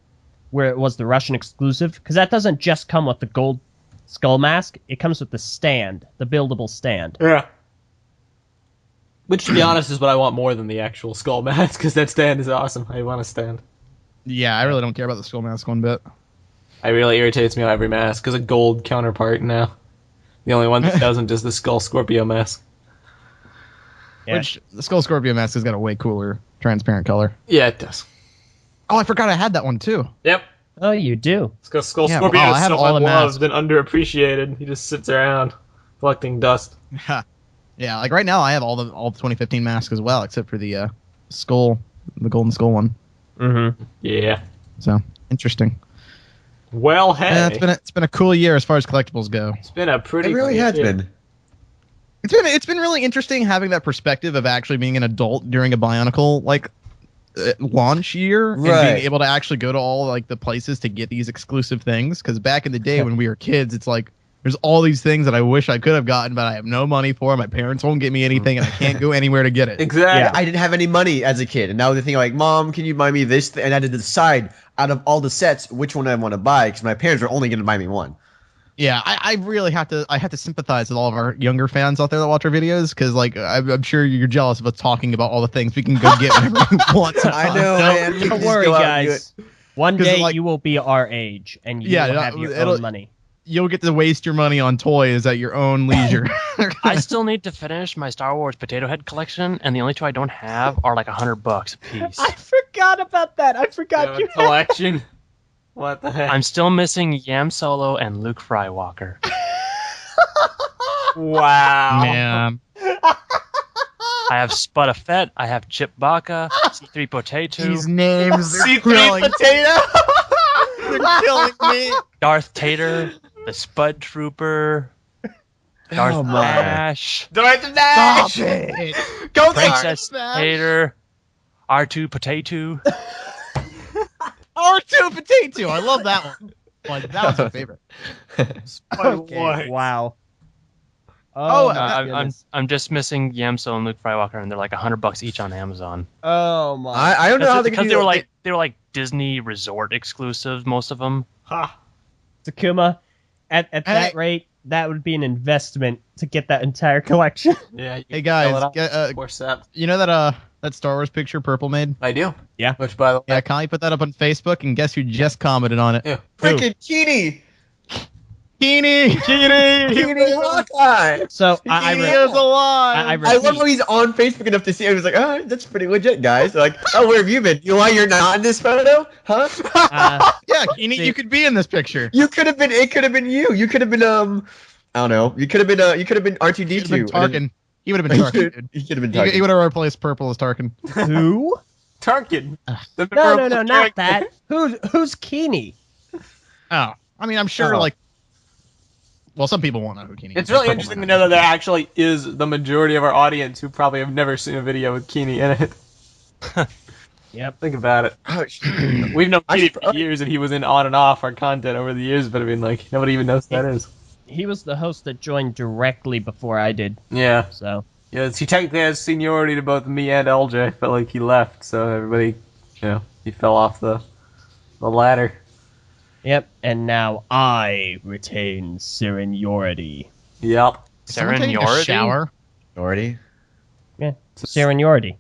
where it was the Russian exclusive, because that doesn't just come with the gold skull mask. It comes with the stand, the buildable stand. Yeah. Which, to be honest, is what I want more than the actual skull mask, because that stand is awesome. I want a stand. Yeah, I really don't care about the skull mask one bit. It really irritates me on every mask, because a gold counterpart now. The only one that doesn't is the Skull Scorpio mask. Yeah. Which, the Skull Scorpio mask has got a way cooler transparent color. Yeah, it does. Oh, I forgot I had that one too. Yep. Oh, you do? Skull Yeah, Scorpio I is have so all the masks. unloved and underappreciated. He just sits around collecting dust. Yeah, like right now I have all the 2015 masks as well, except for the skull, the golden skull one. Mm-hmm. Yeah. So interesting. Well, hey. Yeah, it's been a cool year as far as collectibles go. It's been a pretty. It really cool has year. been. It's been really interesting having that perspective of actually being an adult during a Bionicle launch year and Right. being able to actually go to all like the places to get these exclusive things. Because back in the day when we were kids, it's like there's all these things that I wish I could have gotten, but I have no money for. My parents won't get me anything, and I can't go anywhere to get it. Exactly. Yeah. I didn't have any money as a kid, and now the thing like, Mom, can you buy me this? And I had to decide out of all the sets which one I want to buy because my parents were only going to buy me one. Yeah, I really have to sympathize with all of our younger fans out there that watch our videos because like I'm sure you're jealous of us talking about all the things we can go get whenever we want. I know, man. We can Don't just worry, go out and do guys. One 'Cause, day like- you will be our age, and you Yeah, will have your it'll- own money. You'll get to waste your money on toys at your own leisure. I still need to finish my Star Wars Potato Head collection, and the only two I don't have are like $100 a piece. I forgot about that. I forgot you. Collection. What the heck? I'm still missing Yam Solo and Luke Skywalker. Wow. Man, I have Spud Fett, I have Chip Baka, C3 Potato, these names they're C3 killing, potato. they're killing me. Darth Tater, the Spud Trooper, Darth Oh, my. Ash, Darth Stop Nash. it. Go Princess Darth Tater, R2 Potato. R2 Potato. I love that one. Like that was my favorite. Okay, wow. Oh, Oh, my I'm just missing Yam Solo and Luke Skywalker, and they're like $100 each on Amazon. Oh my. I don't know how they Because can they do were that. like Disney Resort exclusives, most of them. Ha. Takuma, at that rate, that would be an investment to get that entire collection. Yeah. You Hey can sell guys, it off for set. you know that Star Wars picture Purple made? I do. Yeah. Which, by the way, Yeah, Connie put that up on Facebook, and guess who just commented on it? yeah. Freaking Keeny! Keeny! Keeny Hawkeye! So Keeny is alive! I I love repeat, how he's on Facebook enough to see it. I was like, oh, that's pretty legit, guys. Like, oh, where have you been? You know why you're not in this photo? Huh? Yeah, Keeny, See- you could be in this picture. You could have been, it could have been you. You could have been, I don't know. You could have been R2D2. He would have been Tarkin. He would have been Tarkin, dude. He could have been Tarkin. He would have replaced Purple as Tarkin. who? Tarkin. The No, purple not character. that. Who's Keeny? Oh, I mean, I'm sure, Oh. like, well, some people won't know who Keeny is. It's really Purple interesting to might know that there actually is the majority of our audience who probably have never seen a video with Keeny in it. Yep. Think about it. Oh, shit. We've known I Keeny should- for years, and he was in on and off our content over the years, but I mean, like, nobody even knows who that is. He was the host that joined directly before I did. Yeah. So Yes, he technically has seniority to both me and LJ, but like he left, so everybody, he fell off the ladder. yep. And now I retain seniority. Yep. Someone taking a Seniority? shower. Already? Yeah. Seniority.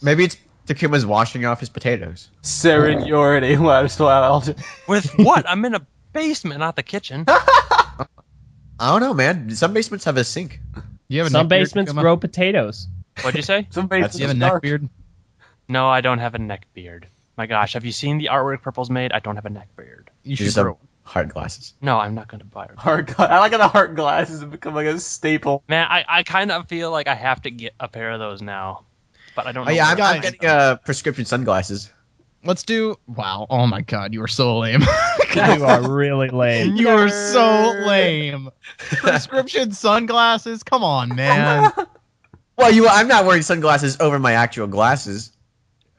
Maybe it's Takuma's washing off his potatoes. Seniority. Well, I'm still out, LJ. With what? I'm in a basement, not the kitchen. I don't know, man. Some basements have a sink. You have a Some neck beard, basements Takuma? grow potatoes. What'd you say? Some Do you basements have a are neck dark. beard? No, I don't have a neck beard. My gosh, have you seen the artwork Purple's made? I don't have a neck beard. You You should just have grow. hard glasses. No, I'm not going to buy it. I like how the heart glasses have become like a staple. Man, I kind of feel like I have to get a pair of those now. But I don't Oh, know. yeah, where I'm to getting find them. prescription sunglasses. Let's do. Wow. Oh my God, you are so lame. You are really lame. You are so lame. Prescription sunglasses? Come on, man. Well, I'm not wearing sunglasses over my actual glasses.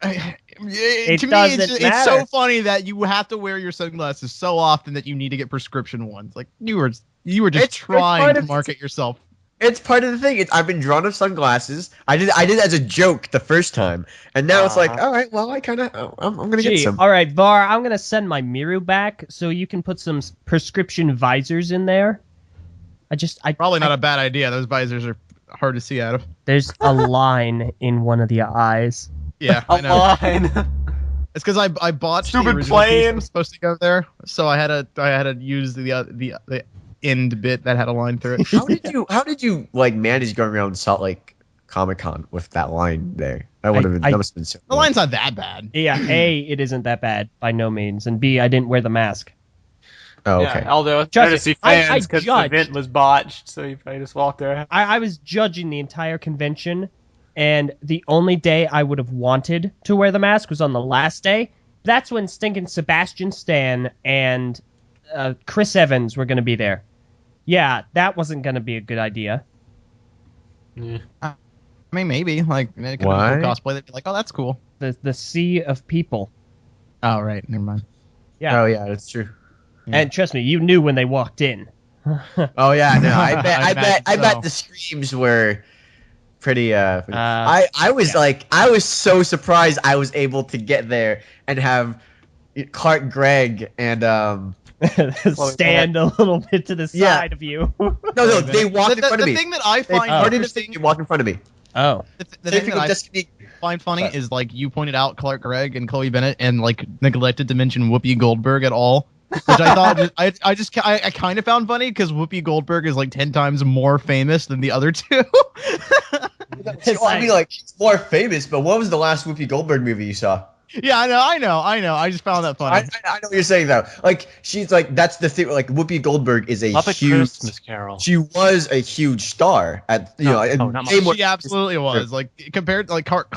To me, doesn't it's so matter. funny that you have to wear your sunglasses so often that you need to get prescription ones. Like you were just It's trying part to of- market yourself. It's part of the thing. I've been drawn of sunglasses. I did it as a joke the first time, and now it's like, all right, well, I'm gonna get some. All right, Var, I'm gonna send my Miru back so you can put some prescription visors in there. Probably not a bad idea. Those visors are hard to see out of. There's a line in one of the eyes. Yeah, I know. Line. It's because I bought Stupid the original piece plane. that was supposed to go there, so I had to use the end bit that had a line through it. How did you like manage going around Salt Lake Comic-Con with that line there? That would have been. That must have been so. The line's not that bad. Yeah, A, it isn't that bad by no means, and B, I didn't wear the mask. Oh, okay. Yeah, although Trust courtesy me, I fans because the judged. event was botched, so you probably just walked there. I was judging the entire convention, and the only day I would have wanted to wear the mask was on the last day. That's when stinking Sebastian Stan and Chris Evans were going to be there. Yeah, that wasn't going to be a good idea. Yeah. I mean, maybe like it could Why? have been cosplay. They'd be like, "Oh, that's cool." The sea of people. Oh, right, never mind. Yeah. Oh yeah, that's true. And trust me, you knew when they walked in. Oh yeah, no, I bet, I I bet, I imagine bet so. the screams were pretty. I was so surprised I was able to get there and have Clark Gregg and Stand a little bit to the Yeah. side of you. no, they walked in front of The me. thing that I They find parted the interesting, thing and walked in front of me. Oh. the Same thing thing that with I Destiny. find funny But- is like you pointed out Clark Gregg and Chloe Bennett and like neglected to mention Whoopi Goldberg at all, which I thought I kind of found funny because Whoopi Goldberg is like 10 times more famous than the other two. Well, I mean, like she's more famous, but what was the last Whoopi Goldberg movie you saw? Yeah, I know. I just found that funny. I know what you're saying though. Like she's like that's the thing. Like Whoopi Goldberg is a Muppet huge. Christmas Carol. She was a huge star at No, not way much. more- She absolutely was. Like compared to like Clark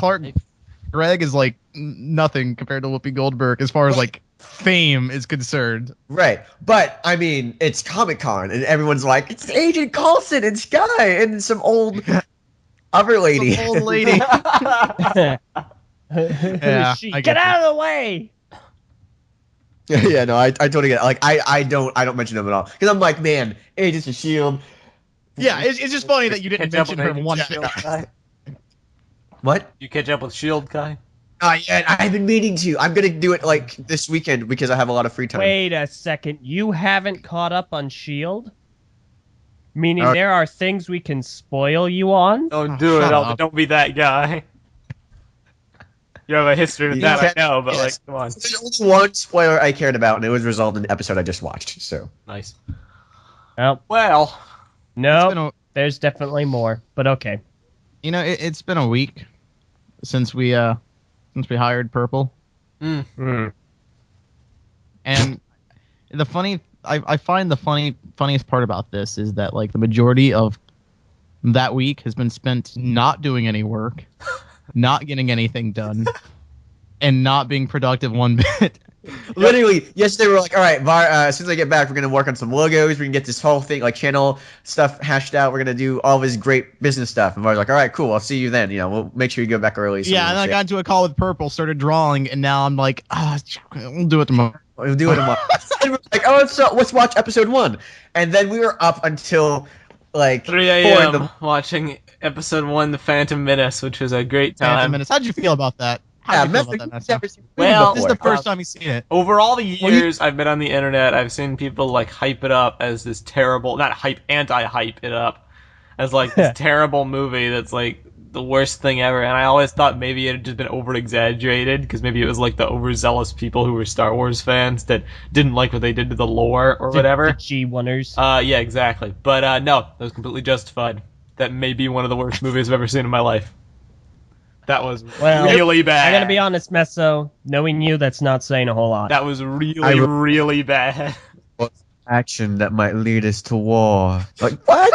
Gregg is like nothing compared to Whoopi Goldberg as far as like fame is concerned. Right, but I mean, it's Comic-Con, and everyone's like, it's Agent Coulson and Sky and some old other lady. Some old lady. Who Yeah, is she? I Get get out of the way! Yeah, no, I totally get it. Like, I don't mention them at all because I'm like, man, Agents of Shield. Yeah, it's just funny that you didn't Catch up mention her with one. Shield guy. What? You catch up with Shield guy? Yeah, I've been meaning to. I'm gonna do it like this weekend because I have a lot of free time. Wait a second. You haven't caught up on S.H.I.E.L.D.? Meaning Uh, there are things we can spoil you on? Don't do it. shut Albert. up. Don't be that guy. You have a history with You that, can't- I know, but yes. like, come on. There's only one spoiler I cared about, and it was resolved in the episode I just watched. So Nice. Well, Well, no, there's definitely more, but okay. You know, it's been a week since we hired Purple, Hmm. and I find the funniest part about this is that like the majority of that week has been spent not doing any work, not getting anything done, and not being productive one bit. literally, yesterday we were like, all right, Var, as soon as I get back, we're gonna work on some logos. We can get this whole thing, like channel stuff, hashed out. We're gonna do all this great business stuff. And Var's like, all right, cool. I'll see you then. You know, we'll make sure you go back early. so Yeah, we and don't I say- got into a call with Purple, started drawing, and now I'm like, we'll do it tomorrow. We'll do it tomorrow. And we're like, oh, let's watch episode 1. And then we were up until like 3 4 in a.m. the watching episode 1, The Phantom Menace, which was a great Phantom time. Menace. How'd you feel about that? Yeah, How'd you feel Messer, about that, you've Messer? never seen the movie Well, This is the before. first time you've seen it. Over all the Well, you- years I've been on the internet, I've seen people like hype it up as this terrible, not hype, anti-hype it up as like this terrible movie that's like the worst thing ever. And I always thought maybe it had just been over-exaggerated because maybe it was like the overzealous people who were Star Wars fans that didn't like what they did to the lore or whatever. The G1ers. Yeah, exactly. But no, that was completely justified. That may be one of the worst movies I've ever seen in my life. That was Well, really bad. I gotta be honest, Meso. Knowing you, that's not saying a whole lot. That was really, really bad. Action that might lead us to war. Like what?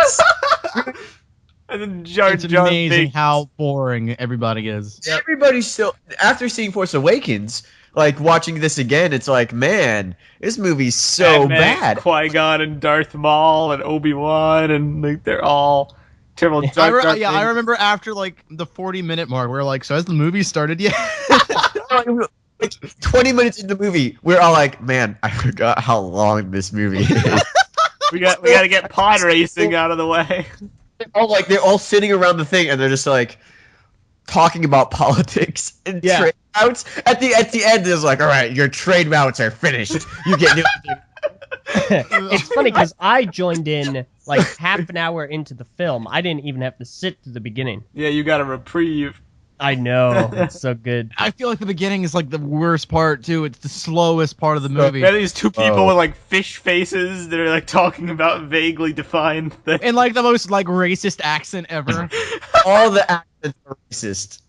And then Jar It's Jar amazing Binks. how boring everybody is. Everybody's still after seeing Force Awakens, like watching this again. It's like, man, this movie's so bad. Qui-Gon and Darth Maul and Obi-Wan and like they're all terrible. I remember after like the 40-minute mark, we were like, so has the movie started yet? Like 20 minutes into the movie, we're all like, man, I forgot how long this movie is. we got to get pod racing out of the way. they're all sitting around the thing, and they're just like talking about politics and trade routes. At the end, it's like, all right, your trade routes are finished. You get new. It's funny because I joined in like half an hour into the film. I didn't even have to sit through the beginning. Yeah, you got a reprieve. I know. It's so good. I feel like the beginning is like the worst part too. It's the slowest part of the movie. There are these two people with like fish faces that are like talking about vaguely defined things. And like the most like racist accent ever. All the accents are racist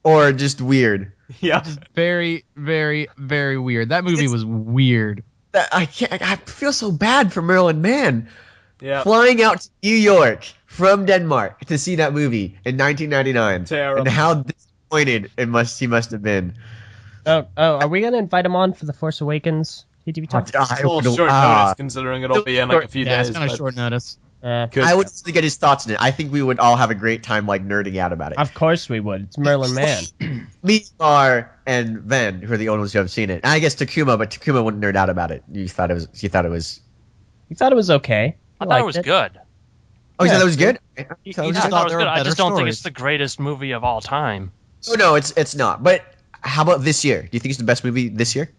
or just weird. Yeah. Just very, very, very weird. That movie was weird. I feel so bad for Marilyn Mann. Yeah. Flying out to New York from Denmark to see that movie in 1999. Terrible. And how disappointed he must have been. Oh, are we gonna invite him on for the Force Awakens TTV talk? It's a little short notice considering it'll be in like a few Yeah, days. it's kind of but- short notice. I would like to get his thoughts on it. I think we would all have a great time like nerding out about it. Of course we would. It's Merlin Mann. Me, Var, and Ven, who are the only ones who have seen it. And I guess Takuma, but Takuma wouldn't nerd out about it. You thought it was. You thought it was okay. I thought it was good. Oh, you thought it was good? I just thought it thought was there good. were I just better don't think it's stories. the greatest movie of all time. Oh no, it's not. But how about this year? Do you think it's the best movie this year?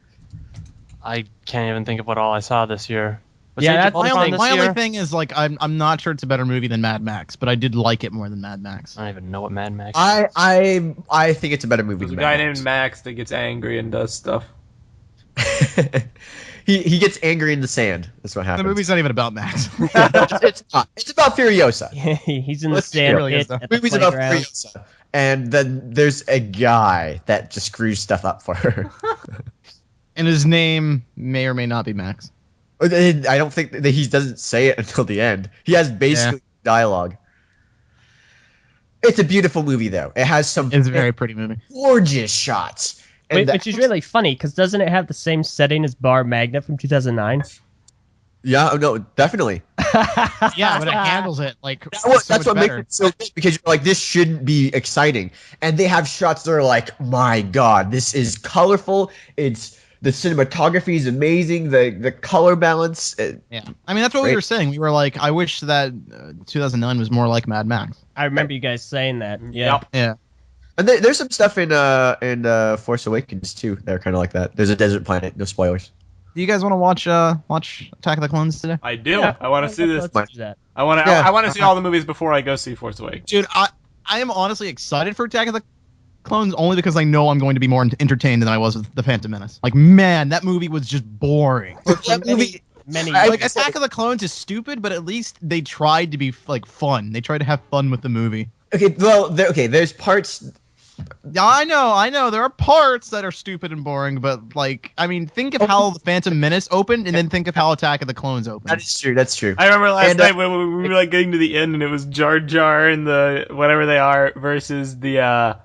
I can't even think of what all I saw this year. Was Yeah, Age of that's Ultron My only, this my only year? thing is like I'm not sure it's a better movie than Mad Max, but I did like it more than Mad Max. I don't even know what Mad Max. I think it's a better movie There's a than guy Mad Max. named Max that gets angry and does stuff. he gets angry in the sand. That's what The happens. movie's not even about Max. It's not. It's about Furiosa. He's in the Let's sand really pit is, though. at the Movie's about playground. Furiosa. And then there's a guy that just screws stuff up for her. And his name may or may not be Max. I don't think that he doesn't say it until the end. He has basically dialogue. It's a beautiful movie, though. It has some It's a very pretty movie. gorgeous shots. And Which is really funny because doesn't it have the same setting as Bar Magna from 2009? yeah, no, definitely. Yeah, but it handles it like That's so what much makes better. it so good because you're like, this shouldn't be exciting. And they have shots that are like, my God, this is colorful. The cinematography is amazing. The color balance. Yeah, I mean that's what we Great. were saying. We were like, I wish that 2009 was more like Mad Max. I remember you guys saying that. Yeah. Yep. Yeah, And there's some stuff in Force Awakens too that are kind of like that. There's a desert planet. No spoilers. do you guys want to watch Attack of the Clones today? I do. Yeah. I want to see this. Let's do that. I want to. Yeah. I want to see all the movies before I go see Force Awakens. Dude, I am honestly excited for Attack of the Clones only because I know I'm going to be more entertained than I was with The Phantom Menace. Like, man, that movie was just boring. That movie. Many. Like, Attack of the Clones is stupid, but at least they tried to be like fun. They tried to have fun with the movie. Okay, well, there's parts. Yeah, I know. There are parts that are stupid and boring, but like, I mean, think of how The Phantom Menace opened, and then think of how Attack of the Clones opened. That is true. That's true. I remember last And, night when we were like getting to the end and it was Jar Jar and the whatever they are versus the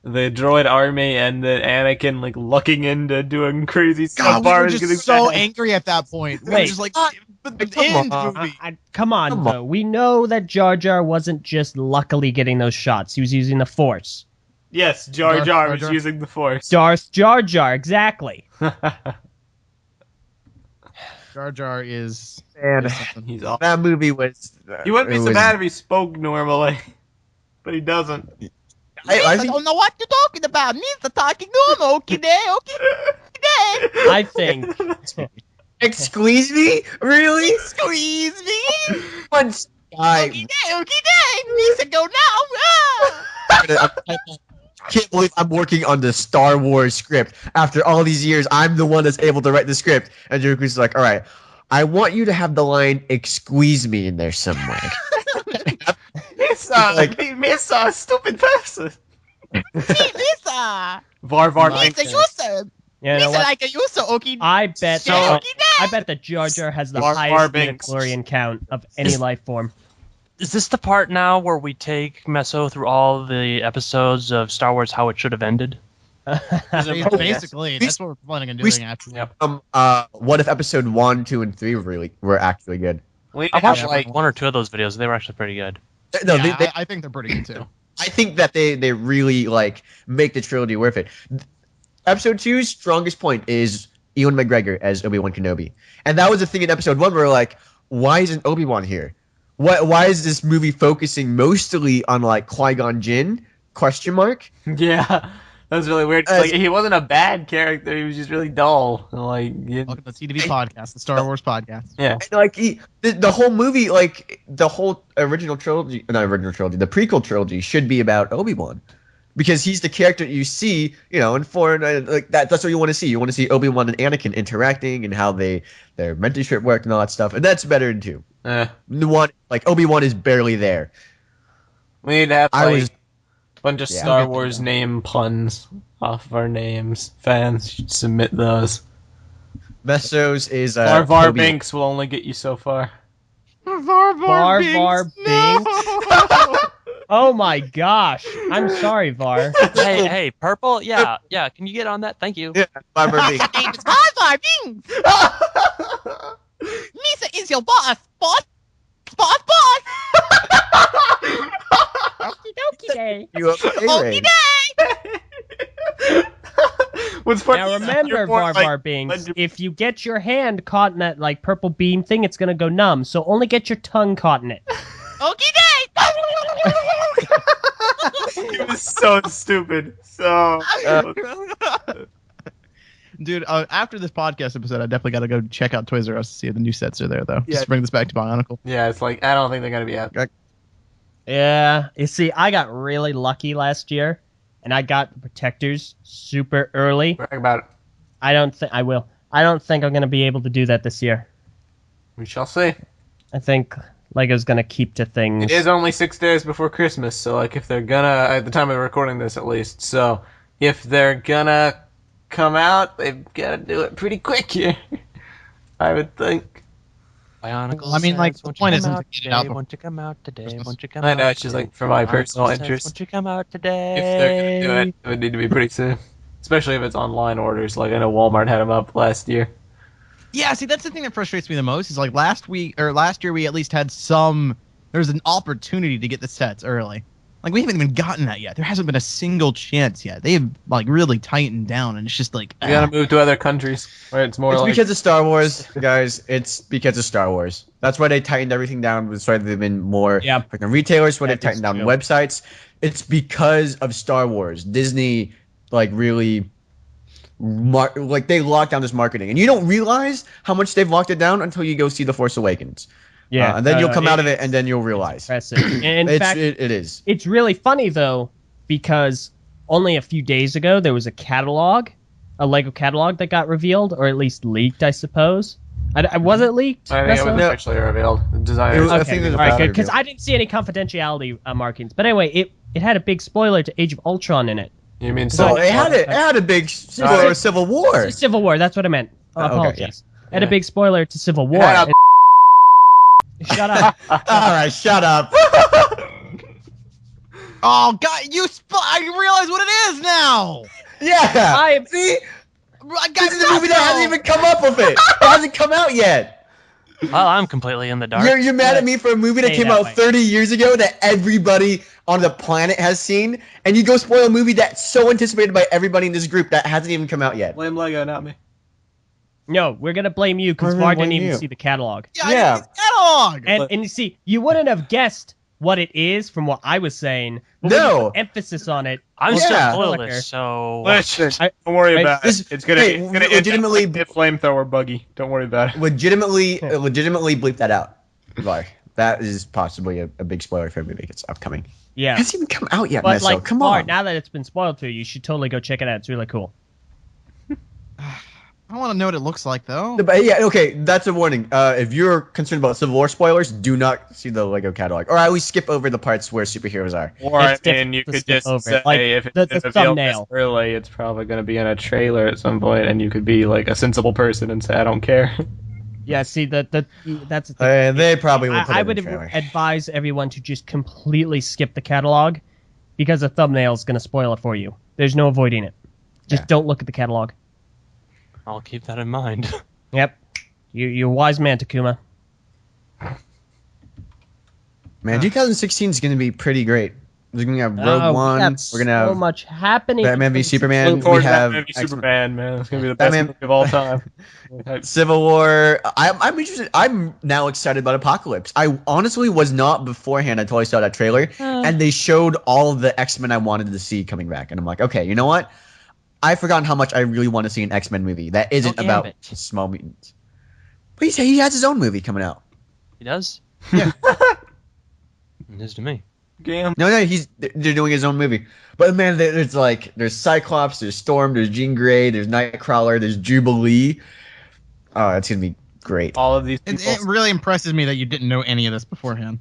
droid army and the Anakin like looking into doing crazy stuff. God, we were Bars just getting so mad. angry at that point. We were Wait. just like, but the Come end on. movie. Come on, Come on. though. We know that Jar Jar wasn't just luckily getting those shots. He was using the Force. Yes, Jar Jar Jar was Jar. using the Force. Darth Jar Jar, exactly. Jar Jar is. Man, He's awesome. that movie was. He wouldn't be it so was- bad if he spoke normally, but he doesn't. I think don't know what you're talking about. Mr. Talking normal. Okay, I think. Squeeze me, really? Squeeze me. Once I Mr. Go now. I can't believe I'm working on the Star Wars script. After all these years, I'm the one that's able to write the script. And Jericho's like, all right, I want you to have the line "excuse me" in there somewhere. Miss stupid person. Lisa. Var Var Nice. Binks. You know what? like a user. Okay. I bet. So- I bet that Jar Jar has the Var Var highest Binks. midichlorian count of any life form. Is this the part now where we take Meso through all the episodes of Star Wars how it should have ended? Basically, that's what we're planning on doing after. Yep. What if episode 1, 2, and 3 were actually good? We I watched have, like one or two of those videos. They were actually pretty good. No, Yeah, I think they're pretty good too. I think that they really like make the trilogy worth it. Episode 2's strongest point is Ewan McGregor as Obi-Wan Kenobi, and that was the thing in episode 1 where we're like, why isn't Obi-Wan here? Why is this movie focusing mostly on like Qui-Gon Jinn? Question mark. Yeah, that was really weird. Like he wasn't a bad character; he was just really dull. Like, Welcome to the TTV Podcast, the Star Wars podcast. yeah, And, like the whole movie, like the whole original trilogy, not original trilogy, the prequel trilogy should be about Obi-Wan, because he's the character you see, in foreign like that. That's what you want to see. You want to see Obi-Wan and Anakin interacting and how their mentorship worked and all that stuff. And that's better in 2. The one like Obi-Wan is barely there. we need to have I like was- a bunch of Yeah. Star Wars name puns off of our names. Fans should submit those. Messos is Var Var Toby- Binks will only get you so far. Var Var Var Binks. Oh my gosh! I'm sorry, Var. Hey, Purple. Yeah. Can you get on that? Thank you. Yeah, Var Var Binks. It's Var Var Binks. Lisa is your boss. Boss. Okie dokie day. You up A-Ray. What's funny? Now is remember, you're more Var like- Var Binks, if you get your hand caught in that like purple beam thing, it's gonna go numb. So only get your tongue caught in it. Okie day. It was so stupid. So. Dude, after this podcast episode, I definitely got to go check out Toys R Us to see if the new sets are there, though. Yeah. Just bring this back to Bionicle. Yeah, it's like I don't think they're gonna be out. Yeah, you see, I got really lucky last year, and I got the protectors super early. Brag about it. I don't think I will. I don't think I'm gonna be able to do that this year. We shall see. I think Lego's gonna keep to things. It is only 6 days before Christmas, so like if they're gonna, at the time of recording this at least, so if they're gonna come out, they've gotta do it pretty quick here. I would think. Bionicle. I mean, like, says, the "Won't you point come isn't out to get it today? out before Won't you come out today? Christmas. Won't you come I out know, it's just today? like for my Bionicle personal says, interest. Won't you come out today? If they're gonna do it, it would need to be pretty soon. Especially if it's online orders, like I know Walmart had them up last year. Yeah, see, that's the thing that frustrates me the most is like last year we at least had there's an opportunity to get the sets early. Like we haven't even gotten that yet. There hasn't been a single chance yet. They have like really tightened down, and it's just like You gotta move to other countries where it's more It's like. because of Star Wars, guys. It's because of Star Wars. That's why they tightened everything down. That's why they've been more Yeah. fucking retailers. Why they That is tightened down true. websites. It's because of Star Wars. Disney, like, really, they locked down this marketing, and you don't realize how much they've locked it down until you go see The Force Awakens. Yeah, and then you'll come out of it, and then you'll realize. Impressive. In fact, It is. it's really funny though because only a few days ago there was a Lego catalog that got revealed, or at least leaked, I suppose. Was it leaked? I think it was Russell? actually revealed. The designers. It was- I Okay, think there's a all right, bad good, because review. I didn't see any confidentiality markings. But anyway, it had a big spoiler to Age of Ultron in it. You mean So so? it had a big Civil War. Civil War, that's what I meant. Oh, okay, Apologies. It had a Yeah. big spoiler to Civil War. Had a- Shut up. All right, shut up. oh god, I realize what it is now. Yeah. I am- See, I got this is a movie that hasn't even come up with it. It hasn't come out yet. Well, I'm completely in the dark. You're mad at me for a movie that Stay came that out way. 30 years ago that everybody on the planet has seen, and you go spoil a movie that's so anticipated by everybody in this group that hasn't even come out yet. Blame Lego, not me. No, we're gonna blame you because We're gonna Var didn't blame even you. see the catalog. Yeah, Yeah. I didn't see the catalog. And you see, you wouldn't have guessed what it is from what I was saying. But No. when you put emphasis on it. I'm Yeah. still clueless, so Listen, I- don't worry I- about this- it. It's gonna, hey, it's gonna legitimately- end up like a flamethrower buggy. Don't worry about it. Legitimately bleep that out. Var. That is possibly a big spoiler for a movie that's upcoming. Yeah. It hasn't even come out yet, But Meso. like, Come Var, on. now that it's been spoiled for you, you should totally go check it out. It's really cool. I want to know what it looks like though. But yeah, okay, that's a warning. If you're concerned about Civil War spoilers, do not see the Lego catalog, or at least skip over the parts where superheroes are. Or It's and difficult you to could skip just over say it. Like, if it's the revealed this thumbnail. early, it's probably gonna be in a trailer at some point, and you could be like a sensible person and say, "I don't care." Yeah, see, that's the thing. They probably will put I it in would the trailer. advise everyone to just completely skip the catalog because a thumbnail is going to spoil it for you. There's no avoiding it. Just Yeah. don't look at the catalog. I'll keep that in mind. Yep. You're a wise man, Takuma. Man, 2016 is going to be pretty great. We're gonna have Rogue One. We're gonna have so much happening. Batman v Superman. Look forward We to have Batman v X-Men. Superman, man. It's gonna be the best Batman- movie of all time. Civil War. I'm interested. I'm now excited about Apocalypse. I honestly was not beforehand until I saw that trailer, and they showed all of the X-Men I wanted to see coming back, and I'm like, okay, you know what? I've forgotten how much I really want to see an X-Men movie that isn't about Gambit. small mutants. But he has his own movie coming out. He does? Yeah. It is to me. Game. No, they're doing his own movie. But man, there's Cyclops, there's Storm, there's Jean Grey, there's Nightcrawler, there's Jubilee. Oh, that's gonna be great. All of these people. It really impresses me that you didn't know any of this beforehand.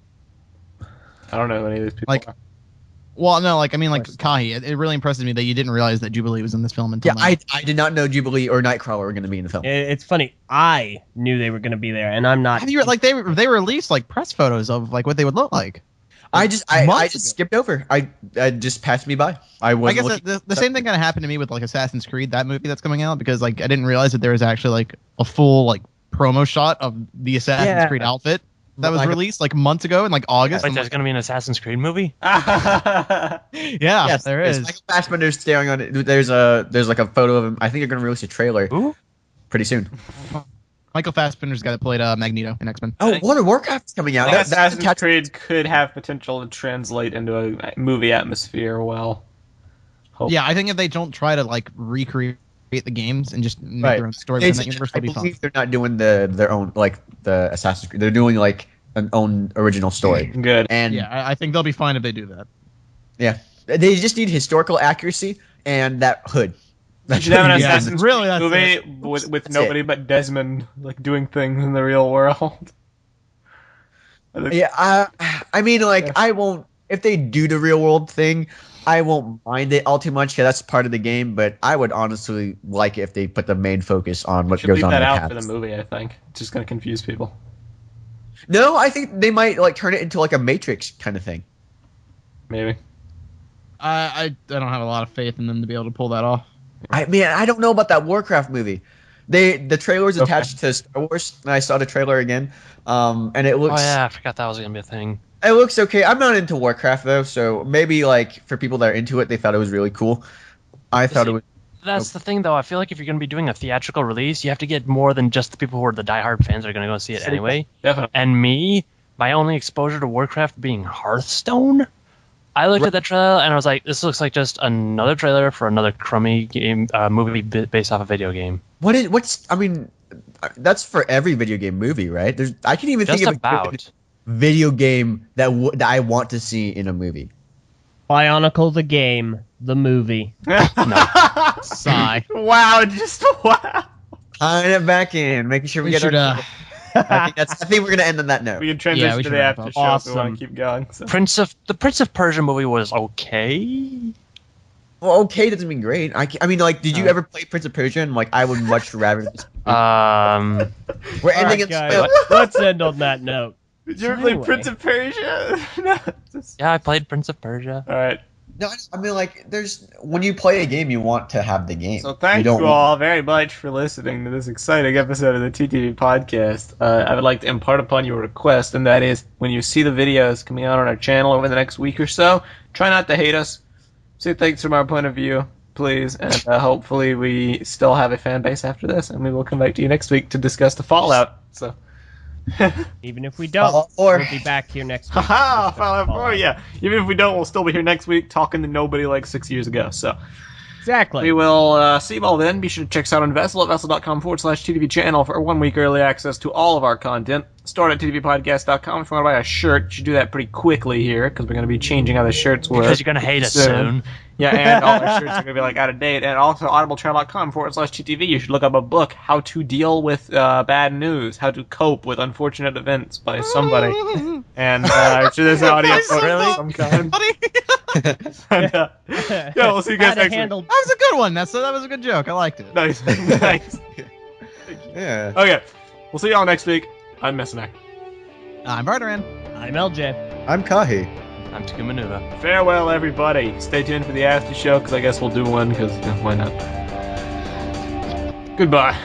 I don't know who any of these people Like- are. Well, no, Kahi. It really impresses me that you didn't realize that Jubilee was in this film until Yeah, now. I did not know Jubilee or Nightcrawler were gonna be in the film. It's funny. I knew they were going to be there, and I'm not. Have you they released like press photos of like what they would look like? I just Months ago. skipped over. I just passed me by. I I guess the same thing kind of happened to me with like Assassin's Creed, that movie that's coming out, because like I didn't realize that there was actually like a full like promo shot of the Assassin's Creed outfit that was released like months ago in like August. Like I'm there's going to be an Assassin's Creed movie? yeah, Yes, there there's is. Michael Fassbender's staring on it. There's like a photo of him. I think they're gonna release a trailer Who? pretty soon. Michael Fassbender's guy that played Magneto in X-Men. Oh, World of Warcraft's coming out. I think That's Assassin's Creed could have potential to translate into a movie atmosphere well. Yeah, I think if they don't try to like recreate the games and just make Right. their own story It's- within that universe, I it'll be fun. believe they're not doing their own like the Assassin's Creed. They're doing like an own original story. Good. And Yeah, I think they'll be fine if they do that. yeah, they just need historical accuracy and that hood. You should have an Yeah, Assassin's really, Creed that's movie with That's nobody but Desmond like doing things in the real world. I think- Yeah, I mean, like, I won't. If they do the real world thing, I won't mind it all too much because that's part of the game. But I would honestly like it if they put the main focus on what should goes leave on that in the out past. for the movie. I think it's just gonna confuse people. No, I think they might like turn it into like a Matrix kind of thing. Maybe. I don't have a lot of faith in them to be able to pull that off. I mean, I don't know about that Warcraft movie. The trailer was attached to Star Wars, and I saw the trailer again. And it looks. Oh, yeah, I forgot that was going to be a thing. It looks okay. I'm not into Warcraft though, so maybe like for people that are into it, they thought it was really cool. I thought it was. That's the thing, though. I feel like if you're going to be doing a theatrical release, you have to get more than just the people who are the diehard fans that are going to go see it anyway. Definitely. And me, my only exposure to Warcraft being Hearthstone, I looked at that trailer and I was like, this looks like just another trailer for another crummy game movie based off a video game. I mean, that's for every video game movie, right? I can't even Just think of about. a video game that I want to see in a movie. Bionicle the game, the movie. Sigh. Wow! Just wow. Tying it back in, making sure we, We get should, our. I think we're gonna end on that note. We can transition we to should the wrap after up. show if we want Awesome. to keep going. So. The Prince of Persia movie was okay. Well, okay doesn't mean great. I mean, like, did you ever play Prince of Persia? And like, I would much rather. Um, We're All ending right, it. guys, let's end on that note. Did you ever So play anyway. Prince of Persia? No, just- yeah, I played Prince of Persia. All right. No, I mean, like, when you play a game, you want to have the game. So thank don't you all very much for listening to this exciting episode of the TTV Podcast. I would like to impart upon you a request, and that is when you see the videos coming out on our channel over the next week or so, try not to hate us. Say things from our point of view, please, and hopefully we still have a fan base after this, and we will come back to you next week to discuss the Fallout. So. Even if we don't, Fallout 4. we'll be back here next week. Haha, Fallout 4, yeah. Even if we don't, we'll still be here next week talking to nobody like 6 years ago. So Exactly. we will see you all then. Be sure to check us out on Vessel at vessel.com/TTV channel for 1 week early access to all of our content. Start at TTVpodcast.com if you want to buy a shirt. You should do that pretty quickly here because we're going to be changing how the shirts work. Because you're going to hate us soon. Yeah, and all our shirts are going to be like out of date. And also audibletrial.com/TTV. You should look up a book, How to Deal with Bad News, How to Cope with Unfortunate Events by somebody. And I'm sure there's an audio book Really? of some kind. Buddy, And, yeah, we'll see you guys How to next week. handle that was a good one. That was a good joke. I liked it. Nice. Nice. Yeah. Okay, we'll see y'all next week. I'm Messinac. I'm Barteran. I'm LJ. I'm Kahi. I'm Takumanuva. Farewell, everybody. Stay tuned for the after show because I guess we'll do one because why not? Goodbye.